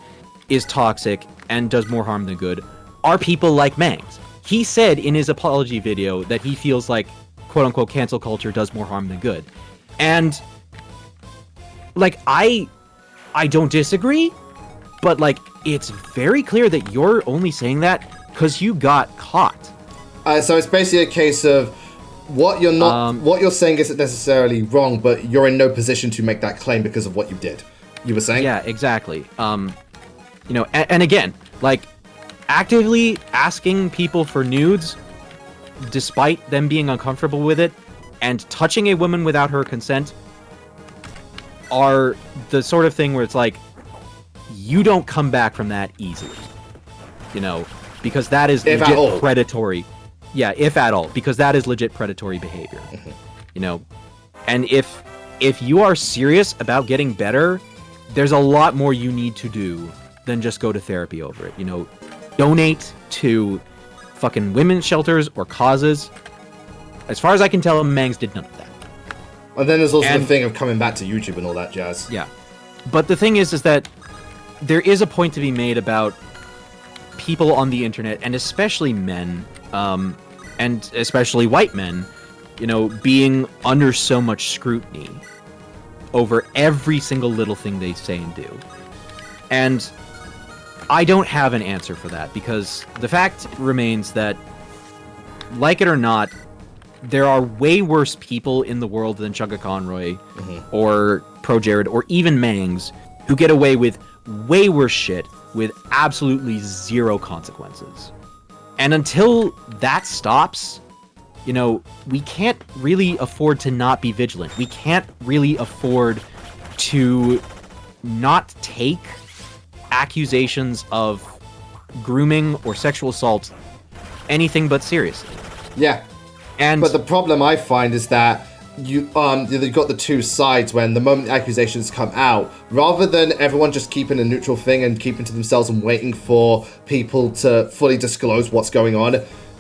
is toxic and does more harm than good are people like Mangs. He said in his apology video that he feels like quote-unquote cancel culture does more harm than good. And like I don't disagree, but like it's very clear that you're only saying that because you got caught. So it's basically a case of what you're saying isn't necessarily wrong, but you're in no position to make that claim because of what you did. You were saying? Yeah, exactly. You know, and again, like actively asking people for nudes, despite them being uncomfortable with it, and touching a woman without her consent are the sort of thing where it's like, you don't come back from that easily. You know, because that is legit predatory. Yeah, if at all, because that is legit predatory behavior. You know, and if you are serious about getting better, there's a lot more you need to do than just go to therapy over it. You know, donate to fucking women's shelters or causes. As far as I can tell, Mangs did none of that. And then there's also the thing of coming back to YouTube and all that jazz. Yeah. But the thing is that there is a point to be made about people on the internet, and especially men, and especially white men, you know, being under so much scrutiny over every single little thing they say and do. And I don't have an answer for that, because the fact remains that, like it or not, there are way worse people in the world than Chuggaaconroy or Pro Jared or even Mangs who get away with way worse shit with absolutely zero consequences. And until that stops, you know, we can't really afford to not be vigilant. We can't really afford to not take accusations of grooming or sexual assault anything but seriously. Yeah. But the problem I find is that you've got the two sides. When the moment the accusations come out, rather than everyone just keeping a neutral thing and keeping to themselves and waiting for people to fully disclose what's going on,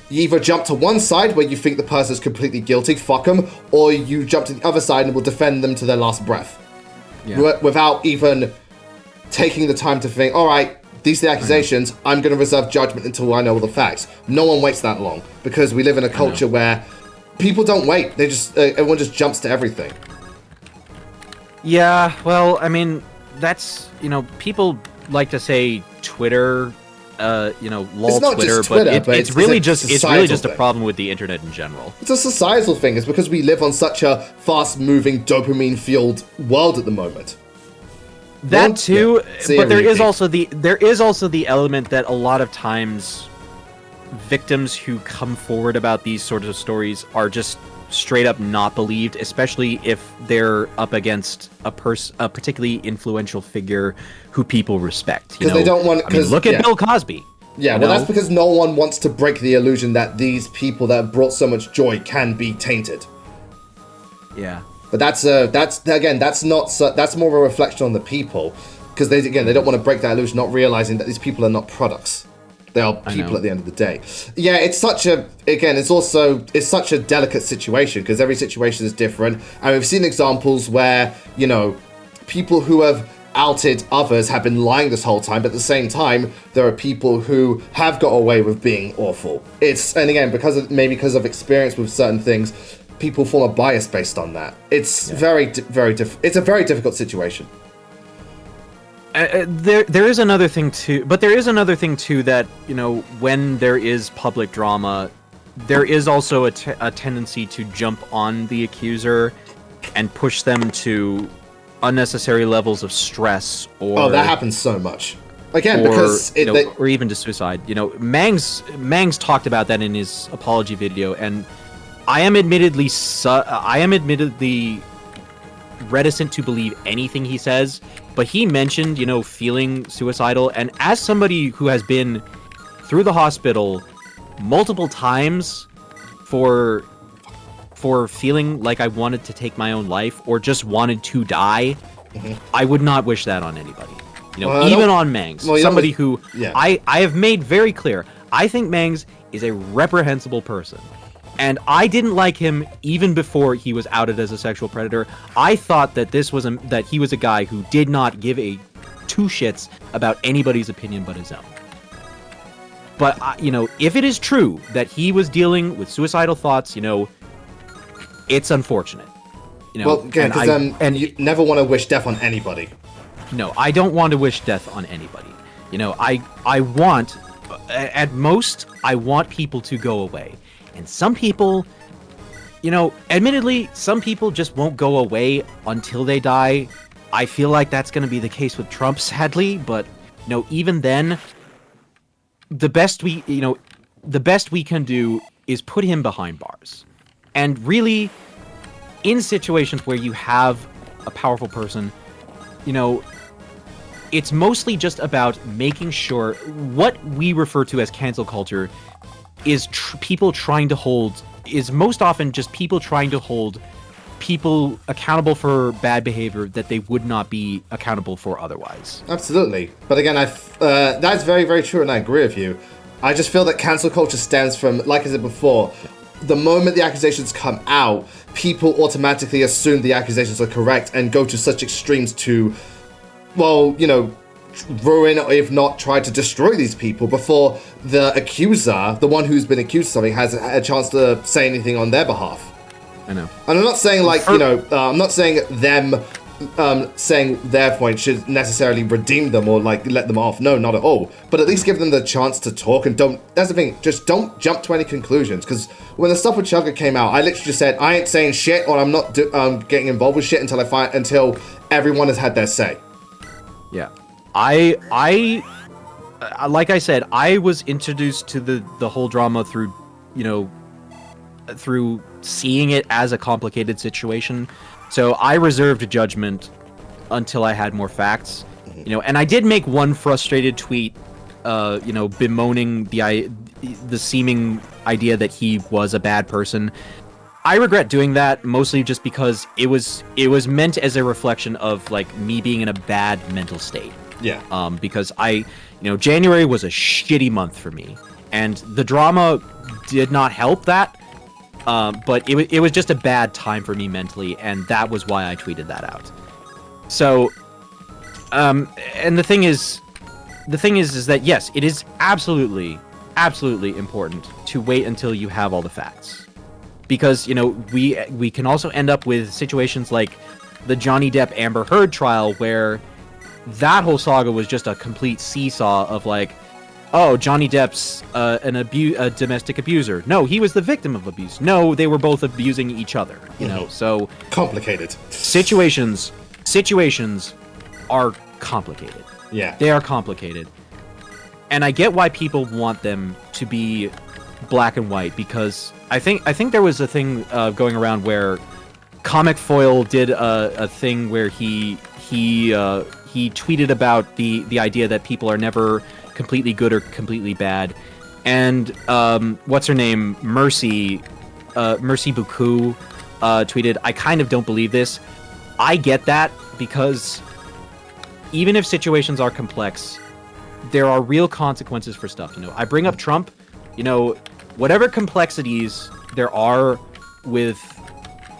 you either jump to one side where you think the person's completely guilty, fuck them, or you jump to the other side and will defend them to their last breath. Yeah. Without even taking the time to think, all right, these are the accusations, I'm going to reserve judgment until I know all the facts. No one waits that long, because we live in a culture where people don't wait. They just everyone just jumps to everything. Yeah, well, I mean, that's, you know, people like to say Twitter, you know, lol Twitter, but it's really just a problem with the internet in general. It's a societal thing. It's because we live on such a fast-moving, dopamine-fueled world at the moment. That too, but there is also the element that a lot of times victims who come forward about these sorts of stories are just straight up not believed, especially if they're up against a particularly influential figure who people respect. Because they don't want. I mean, look at Bill Cosby. Yeah, well, that's because no one wants to break the illusion that these people that have brought so much joy can be tainted. Yeah. But that's more of a reflection on the people, because they don't want to break that illusion, not realizing that these people are not products. They are people at the end of the day. Yeah, it's such a delicate situation, because every situation is different, and we've seen examples where, you know, people who have outed others have been lying this whole time, but at the same time, there are people who have got away with being awful. And again, because of experience with certain things, people form a bias based on that. It's it's a very difficult situation. There is another thing too, that, you know, when there is public drama, there is also a tendency to jump on the accuser and push them to unnecessary levels of stress or... Oh, that happens so much. Again, because... or even to suicide. You know, Mangs talked about that in his apology video, and I am admittedly reticent to believe anything he says, but he mentioned, you know, feeling suicidal, and as somebody who has been through the hospital multiple times for feeling like I wanted to take my own life or just wanted to die, I would not wish that on anybody. You know, even on Mangs, somebody who I have made very clear, I think Mangs is a reprehensible person. And I didn't like him even before he was outed as a sexual predator. I thought that that he was a guy who did not give a two shits about anybody's opinion but his own. But you know, if it is true that he was dealing with suicidal thoughts, you know, it's unfortunate. You know, well, again, because you never want to wish death on anybody. No, I don't want to wish death on anybody. You know, I want, at most, I want people to go away. And some people, you know, admittedly, some people just won't go away until they die. I feel like that's going to be the case with Trump, sadly. But, you know, even then, the best we can do is put him behind bars. And really, in situations where you have a powerful person, you know, it's mostly just about making sure what we refer to as cancel culture is most often just people trying to hold people accountable for bad behavior that they would not be accountable for otherwise. Absolutely. But again, that's very, very true, and I agree with you. I just feel that cancel culture stems from, like I said before, the moment the accusations come out, people automatically assume the accusations are correct and go to such extremes to, well, you know, ruin or if not try to destroy these people before the accuser, the one who's been accused of something, has a chance to say anything on their behalf. I know. And I'm not saying like, you know, I'm not saying them saying their point should necessarily redeem them or like let them off. No, not at all. But at least give them the chance to talk and that's the thing, just don't jump to any conclusions. Because when the stuff with Chuggaa came out, I literally just said, I ain't saying shit or I'm not getting involved with shit until everyone has had their say. Yeah. Like I said, I was introduced to the whole drama through, you know, through seeing it as a complicated situation. So I reserved judgment until I had more facts, you know, and I did make one frustrated tweet, you know, bemoaning the seeming idea that he was a bad person. I regret doing that mostly just because it was meant as a reflection of like me being in a bad mental state. Yeah. Because January was a shitty month for me, and the drama did not help that. But it was just a bad time for me mentally, and that was why I tweeted that out. So, and the thing is that yes, it is absolutely important to wait until you have all the facts, because you know we can also end up with situations like the Johnny Depp Amber Heard trial where that whole saga was just a complete seesaw of like, oh, Johnny Depp's a domestic abuser. No, he was the victim of abuse. No, they were both abusing each other. You know, so complicated. Situations are complicated. Yeah, they are complicated, and I get why people want them to be black and white, because I think there was a thing going around where Comic Foil did a thing where he tweeted about the idea that people are never completely good or completely bad, and what's her name, Mercy Buku tweeted, I kind of don't believe this. I get that, because even if situations are complex, there are real consequences for stuff. You know, I bring up Trump, you know, whatever complexities there are with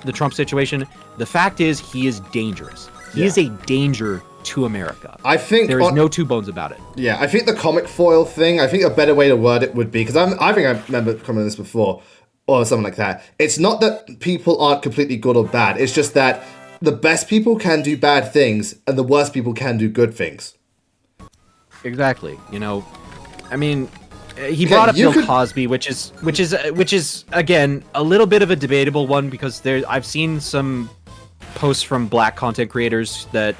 the Trump situation, the fact is he is dangerous. He is a danger to America. I think there is no two bones about it. Yeah, I think the Comic Foil thing, I think a better way to word it would be, because I think I remember commenting this before, or something like that. It's not that people aren't completely good or bad. It's just that the best people can do bad things, and the worst people can do good things. Exactly. You know, I mean, he brought up Bill Cosby, which is again a little bit of a debatable one, because I've seen some posts from black content creators that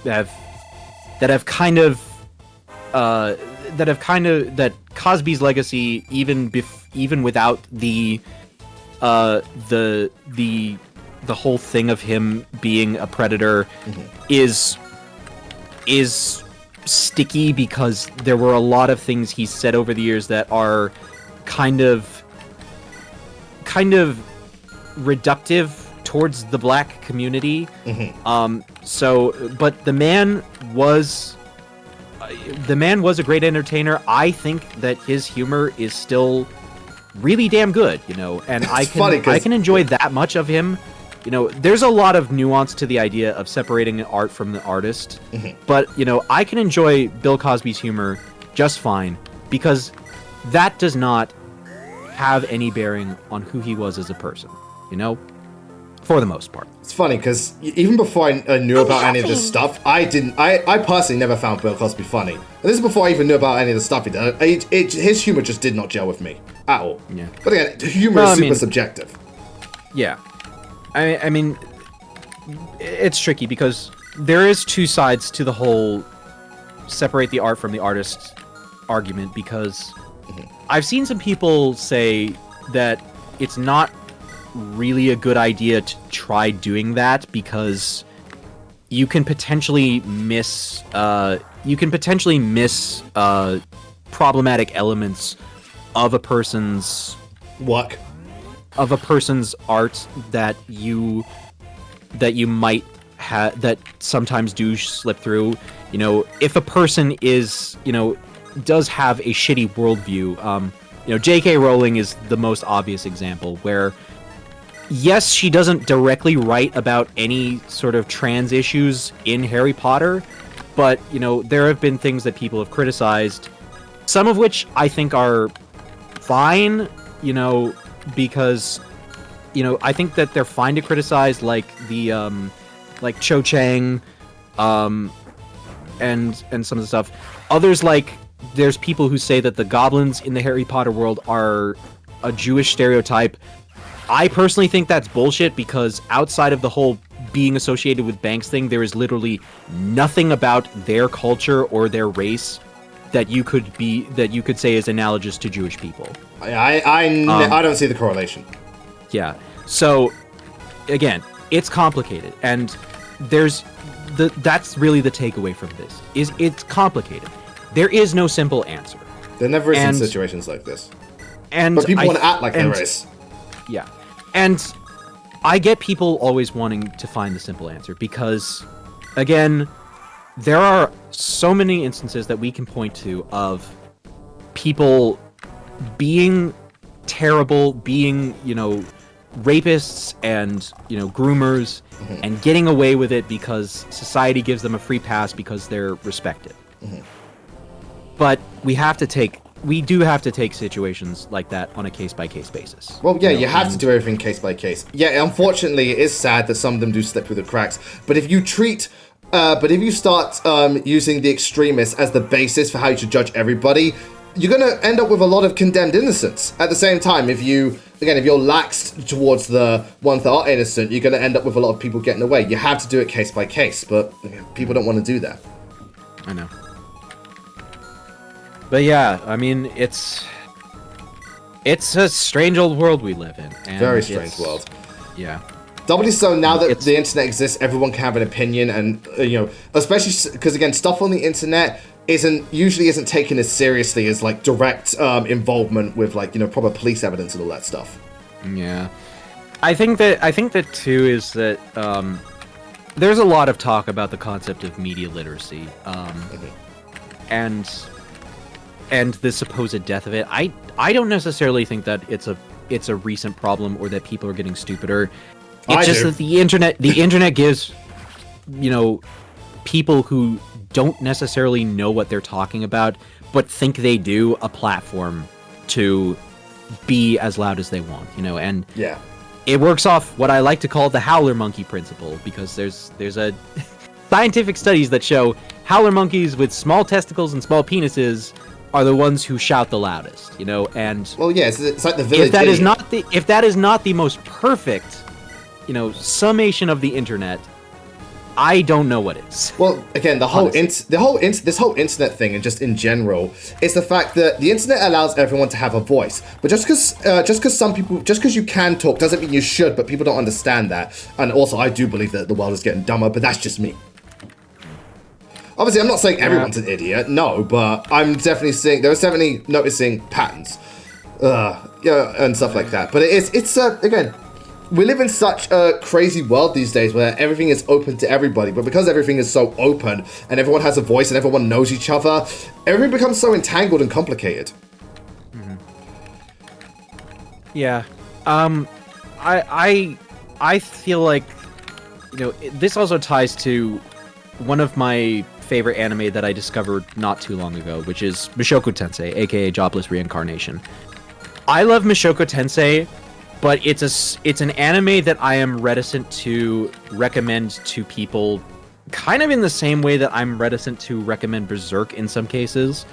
have kind of that Cosby's legacy, even without the whole thing of him being a predator, is sticky because there were a lot of things he said over the years that are kind of reductive towards the black community. But the man was a great entertainer. I think that his humor is still really damn good, you know, and I can enjoy that much of him. You know, there's a lot of nuance to the idea of separating the art from the artist, but, you know, I can enjoy Bill Cosby's humor just fine because that does not have any bearing on who he was as a person, you know, for the most part. It's funny because even before I knew about any of this stuff, I personally never found Bill Cosby funny. And this is before I even knew about any of the stuff he did. His humor just did not gel with me at all. Yeah. But again, humor is super subjective. Yeah. I mean, it's tricky because there is two sides to the whole separate the art from the artist argument, because I've seen some people say that it's not really a good idea to try doing that because you can potentially miss problematic elements of a person's work, of a person's art that you might have, that sometimes do slip through. You know, if a person is, you know, does have a shitty worldview, you know, J.K. Rowling is the most obvious example where, yes, she doesn't directly write about any sort of trans issues in Harry Potter, but, you know, there have been things that people have criticized, some of which I think are fine, you know, because, you know, I think that they're fine to criticize, like the, like Cho Chang, and some of the stuff. Others, like, there's people who say that the goblins in the Harry Potter world are a Jewish stereotype. I personally think that's bullshit because outside of the whole being associated with Banks thing, there is literally nothing about their culture or their race that you could say is analogous to Jewish people. I don't see the correlation. Yeah. So again, it's complicated, and that's really the takeaway from this. Is it's complicated. There is no simple answer. There never is in situations like this. But people want to act like there is. Yeah. And I get people always wanting to find the simple answer because, again, there are so many instances that we can point to of people being terrible, being, you know, rapists and, you know, groomers, and getting away with it because society gives them a free pass because they're respected. But we do have to take situations like that on a case-by-case basis. Well, yeah, you have to do everything case by case. Yeah, unfortunately, it is sad that some of them do slip through the cracks. But if you start using the extremists as the basis for how you should judge everybody, you're going to end up with a lot of condemned innocents. At the same time, if you're lax towards the ones that are innocent, you're going to end up with a lot of people getting away. You have to do it case by case, but people don't want to do that. I know. But yeah, I mean, it's a strange old world we live in. And very strange world. Yeah. Doubly so now that the internet exists, everyone can have an opinion, and you know, especially because again, stuff on the internet usually isn't taken as seriously as like direct involvement with, like, you know, proper police evidence and all that stuff. Yeah, I think that too is that there's a lot of talk about the concept of media literacy, and the supposed death of it. I don't necessarily think that it's a recent problem or that people are getting stupider. It's just that the internet gives, you know, people who don't necessarily know what they're talking about but think they do a platform to be as loud as they want, you know, and yeah, it works off what I like to call the howler monkey principle, because there's a scientific studies that show howler monkeys with small testicles and small penises are the ones who shout the loudest, you know, and well, yeah, it's like the village. if that is not the most perfect summation of the internet, I don't know what is. Well, again, this whole internet thing, and just in general, is the fact that the internet allows everyone to have a voice. But just because you can talk doesn't mean you should. But people don't understand that. And also, I do believe that the world is getting dumber. But that's just me. Obviously, I'm not saying everyone's an idiot. No, but I'm definitely noticing patterns, and stuff like that. But it's again. We live in such a crazy world these days where everything is open to everybody, but because everything is so open and everyone has a voice and everyone knows each other, everything becomes so entangled and complicated. Mm-hmm. Yeah. I feel like, this also ties to one of my favorite anime that I discovered not too long ago, which is Mushoku Tensei, aka Jobless Reincarnation. I love Mushoku Tensei, but it's an anime that I am reticent to recommend to people, kind of in the same way that I'm reticent to recommend Berserk in some cases.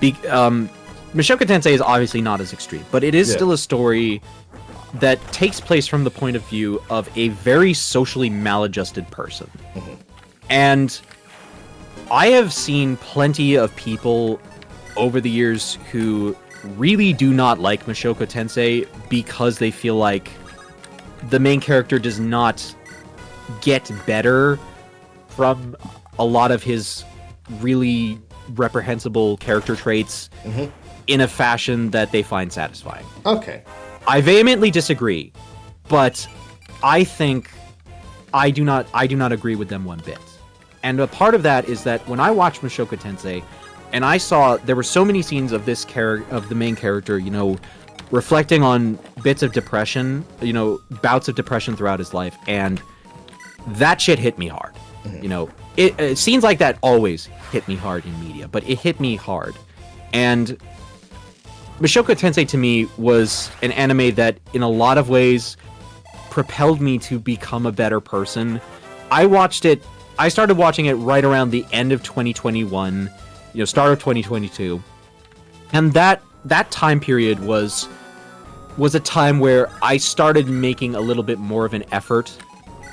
Mushoku Tensei is obviously not as extreme, but it is still a story that takes place from the point of view of a very socially maladjusted person. Mm-hmm. And I have seen plenty of people over the years who really do not like Mushoku Tensei because they feel like the main character does not get better from a lot of his really reprehensible character traits in a fashion that they find satisfying. Okay. I vehemently disagree, but I think I do not agree with them one bit. And a part of that is that when I watched Mushoku Tensei, and I saw there were so many scenes of of the main character, reflecting on bits of depression, bouts of depression throughout his life, and that shit hit me hard. It scenes like that always hit me hard in media, but it hit me hard. And Mushoku Tensei to me was an anime that in a lot of ways propelled me to become a better person. I started watching it right around the end of 2021, start of 2022. And that time period was a time where I started making a little bit more of an effort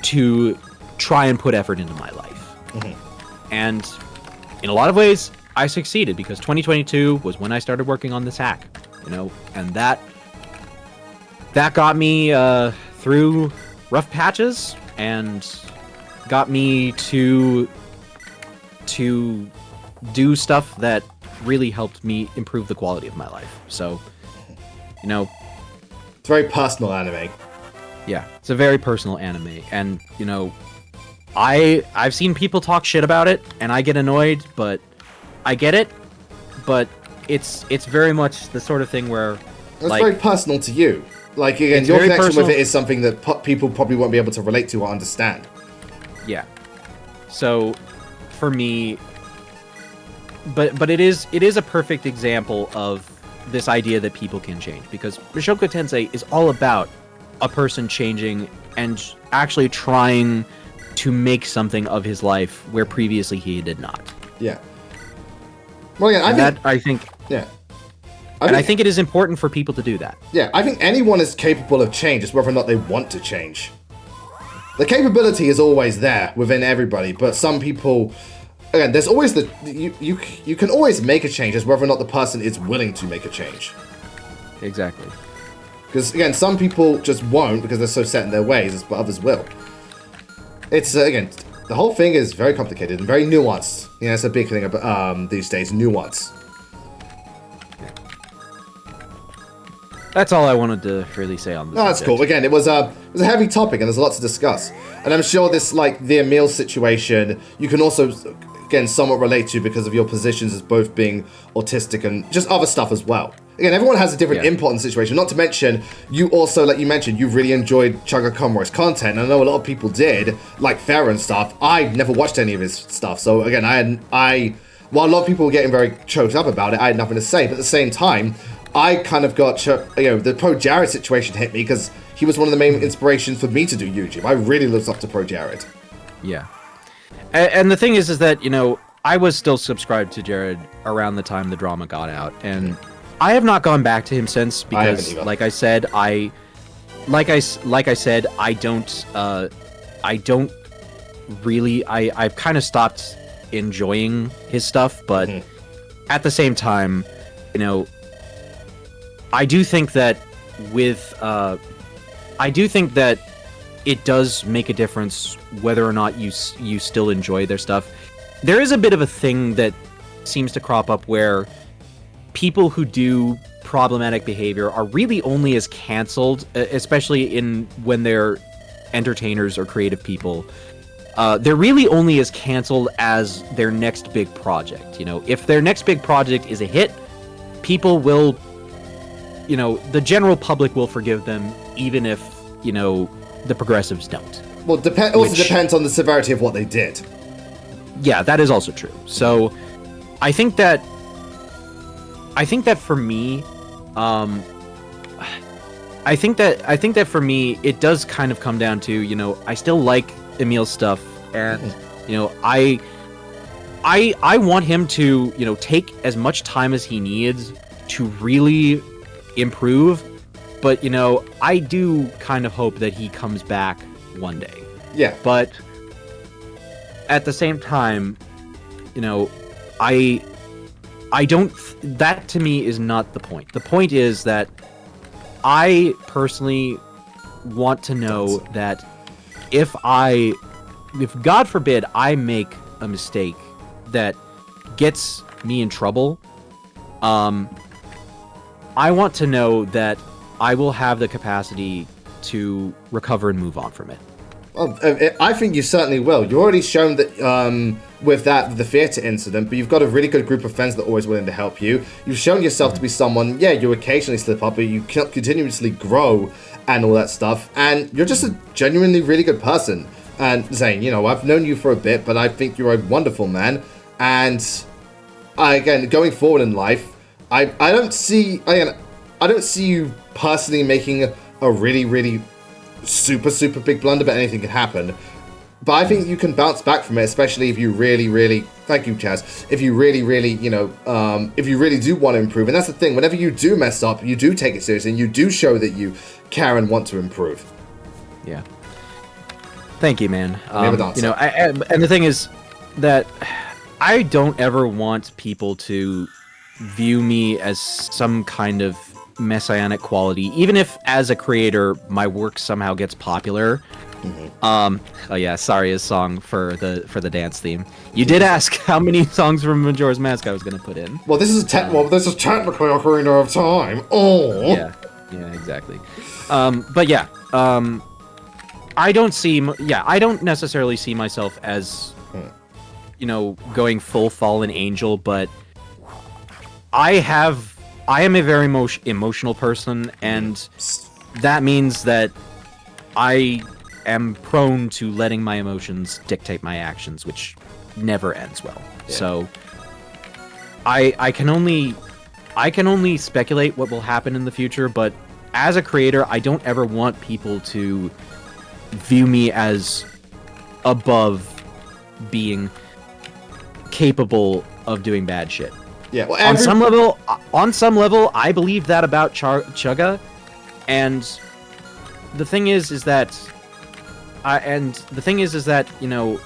to try and put effort into my life. Mm-hmm. And in a lot of ways, I succeeded because 2022 was when I started working on this hack, and that got me through rough patches and got me to do stuff that really helped me improve the quality of my life. So, it's a very personal anime. Yeah, it's a very personal anime, and I've seen people talk shit about it, and I get annoyed, but I get it. But it's very much the sort of thing where it's very personal to you. Like, again, your connection with it is something that people probably won't be able to relate to or understand. Yeah. So, for me, but it is a perfect example of this idea that people can change, because Mushoku Tensei is all about a person changing and actually trying to make something of his life where previously he did not. Yeah. Well, yeah, I think it is important for people to do that. Yeah, I think anyone is capable of change. It's whether or not they want to change. The capability is always there within everybody, but some people, again, there's always you can always make a change. It's whether or not the person is willing to make a change. Exactly. Because again, some people just won't because they're so set in their ways, but others will. It's again, the whole thing is very complicated and very nuanced. It's a big thing about these days, nuance. That's all I wanted to really say on this. No, that's cool. Again, it was a heavy topic and there's a lot to discuss. And I'm sure this, like, the Emil situation, you can also, again, somewhat relate to because of your positions as both being autistic and just other stuff as well. Again, everyone has a different input on the situation. Not to mention, you also, like you mentioned, you really enjoyed Chuggaaconroy's content. And I know a lot of people did, like Farah and stuff. I never watched any of his stuff. So, again, while a lot of people were getting very choked up about it, I had nothing to say. But at the same time, I kind of got, the Pro Jared situation hit me because he was one of the main inspirations for me to do YouTube. I really looked up to Pro Jared. Yeah. And the thing is that, I was still subscribed to Jared around the time the drama got out. And I have not gone back to him since because, like I said, like I said, I don't really. I've kind of stopped enjoying his stuff, but at the same time, you know, I do think that it does make a difference whether or not you still enjoy their stuff. There is a bit of a thing that seems to crop up where people who do problematic behavior are really only as canceled, especially when they're entertainers or creative people. They're really only as canceled as their next big project. You know, if their next big project is a hit, people will, you know, the general public will forgive them, even if, you know, the progressives don't. Well, also depends on the severity of what they did. Yeah, that is also true. So, I think that for me, I think that for me, it does kind of come down to, you know, I still like Emil's stuff, and you know, I want him to, you know, take as much time as he needs to really improve, but you know, I do kind of hope that he comes back one day. Yeah. But at the same time, you know, I don't. That to me is not the point. The point is that I personally want to know that if God forbid I make a mistake that gets me in trouble, I want to know that I will have the capacity to recover and move on from it. Well, I think you certainly will. You've already shown that with the theatre incident, but you've got a really good group of friends that are always willing to help you. You've shown yourself to be someone, yeah, you occasionally slip up, but you continuously grow and all that stuff, and you're just a genuinely really good person. And Zane, you know, I've known you for a bit, but I think you're a wonderful man, and again, going forward in life, I don't see you personally making a really, really super big blunder, but anything can happen. But I think you can bounce back from it, especially if you really, thank you, Chaz, if you really, you know, if you really do want to improve. And that's the thing, whenever you do mess up, you do take it seriously, and you do show that you care and want to improve. Yeah. Thank you, man. You know, and the thing is that I don't ever want people to view me as some kind of messianic quality, even if as a creator my work somehow gets popular. Oh yeah, sorry, his song for the dance theme. You did ask how many songs from Majora's Mask I was going to put in. Well, this is technically Ocarina of Time. Oh. Yeah, exactly. But yeah, I don't necessarily see myself as, you know, going full fallen angel, but I am a very emotional person, and that means that I am prone to letting my emotions dictate my actions, which never ends well. Yeah. So I can only speculate what will happen in the future, but as a creator, I don't ever want people to view me as above being capable of doing bad shit. Yeah, well, on some level, I believe that about Chuggaa, and the thing is that, you know,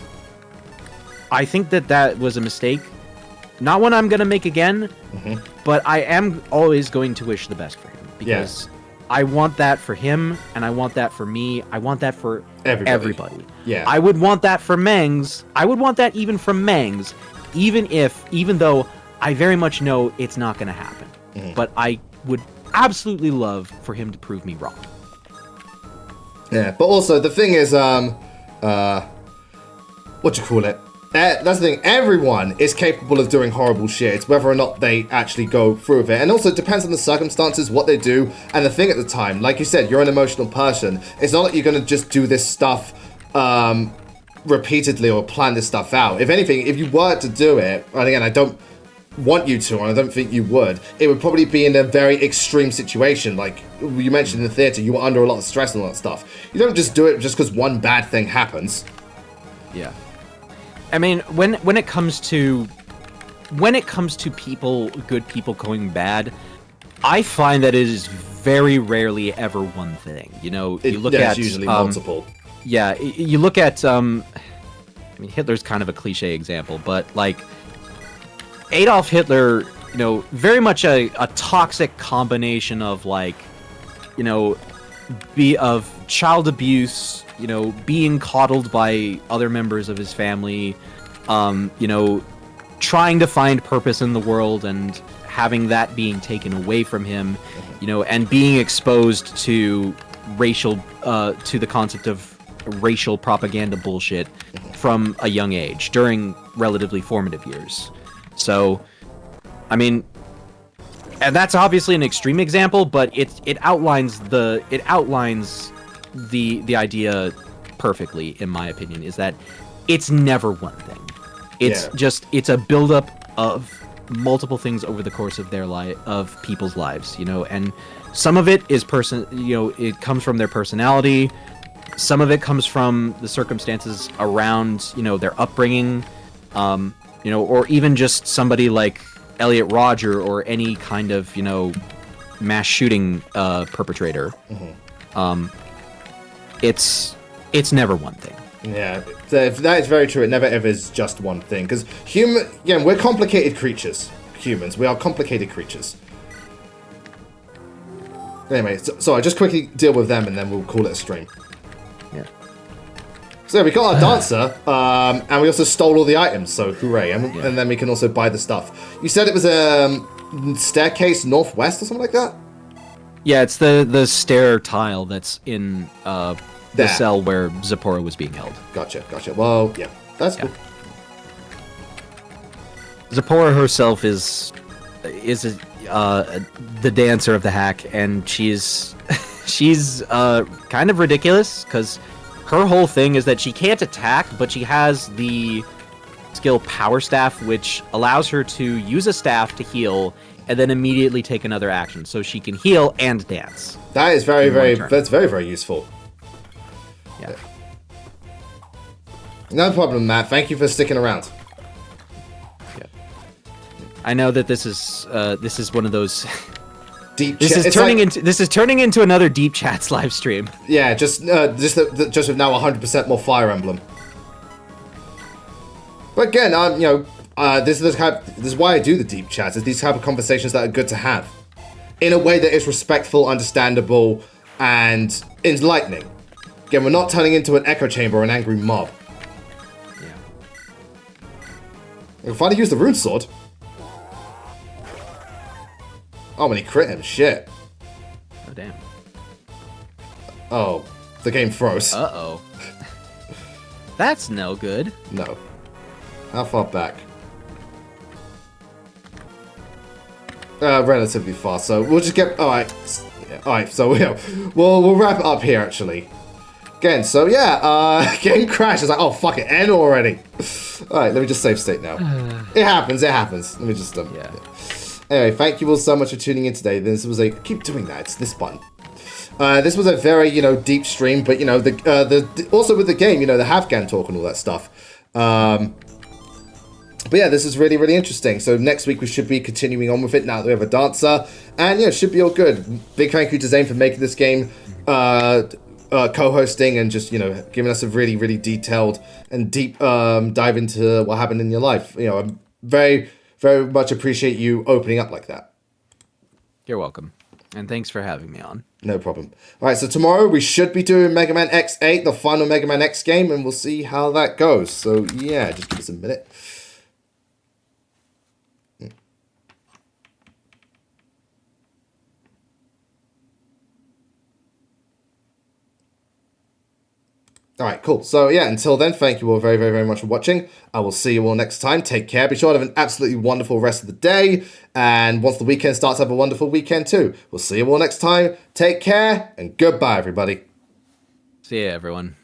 I think that was a mistake, not one I'm gonna make again, but I am always going to wish the best for him, because I want that for him, and I want that for me. I want that for everybody. Yeah, I would want that for Mangs. I would want that even from Mangs, even though I very much know it's not going to happen. But I would absolutely love for him to prove me wrong. Yeah, but also the thing is, what you call it? That's the thing. Everyone is capable of doing horrible shit. It's whether or not they actually go through with it. And also it depends on the circumstances, what they do, and the thing at the time. Like you said, you're an emotional person. It's not like you're going to just do this stuff repeatedly or plan this stuff out. If anything, if you were to do it, and again, I don't want you to, and I don't think you would, it would probably be in a very extreme situation. Like you mentioned in the theater, you were under a lot of stress and all that stuff. You don't just do it just because one bad thing happens. Yeah. I mean, when it comes to people, good people going bad, I find that it is very rarely ever one thing. You know, you look at it's usually multiple. Yeah, you look at I mean, Hitler's kind of a cliche example, but like Adolf Hitler, you know, very much a toxic combination of like, you know, of child abuse, you know, being coddled by other members of his family, you know, trying to find purpose in the world and having that being taken away from him, you know, and being exposed to racial, to the concept of racial propaganda bullshit from a young age during relatively formative years. So, I mean, and that's obviously an extreme example, but it outlines the idea perfectly, in my opinion, is that it's never one thing. It's just, it's a buildup of multiple things over the course of of people's lives, you know, and some of it is it comes from their personality. Some of it comes from the circumstances around, you know, their upbringing, you know, or even just somebody like Elliot Rodger or any kind of, you know, mass shooting perpetrator. It's never one thing. Yeah, that is very true. It never ever is just one thing. Because we're complicated creatures. Humans, we are complicated creatures. Anyway, so I just quickly deal with them and then we'll call it a stream. Yeah. So we got our dancer, and we also stole all the items, so hooray. And then we can also buy the stuff. You said it was a staircase northwest or something like that? Yeah, it's the stair tile that's in the cell where Zipporah was being held. Gotcha. Well, yeah, that's cool. Zipporah herself is the dancer of the hack, and she's kind of ridiculous because her whole thing is that she can't attack, but she has the skill Power Staff, which allows her to use a staff to heal and then immediately take another action, so she can heal and dance. That is very, very useful. Yeah. No problem, Matt. Thank you for sticking around. Yeah. I know that this is one of those deep. This is turning into another Deep Chats live stream. Yeah, just with now 100% more Fire Emblem. But again, this is why I do the Deep Chats. Is these type of conversations that are good to have, in a way that is respectful, understandable, and enlightening. Again, we're not turning into an echo chamber or an angry mob. Yeah. I can finally use the rune sword. Oh, when he crit him, shit. Oh, damn. Oh, the game froze. Uh-oh. That's no good. No. How far back? Relatively far, so we'll just get... Alright, so we'll wrap it up here, actually. Again, so yeah, game crashed. I was like, oh, fuck it, end already. Alright, let me just save state now. It happens. Let me just... yeah. Anyway, thank you all so much for tuning in today. This was a... Keep doing that, it's this button. This was a very, deep stream, but, also with the game, the Afghan talk and all that stuff. But yeah, this is really, really interesting. So next week we should be continuing on with it now that we have a dancer. And yeah, it should be all good. Big thank you to Zane for making this game, co-hosting, and just, giving us a really, really detailed and deep dive into what happened in your life. I very, very much appreciate you opening up like that. You're welcome. And thanks for having me on. No problem. All right, so tomorrow we should be doing Mega Man X8, the final Mega Man X game, and we'll see how that goes. So yeah, just give us a minute. Alright, cool. So yeah, until then, thank you all very, very, very much for watching. I will see you all next time. Take care. Be sure to have an absolutely wonderful rest of the day. And once the weekend starts, have a wonderful weekend too. We'll see you all next time. Take care, and goodbye, everybody. See ya, everyone.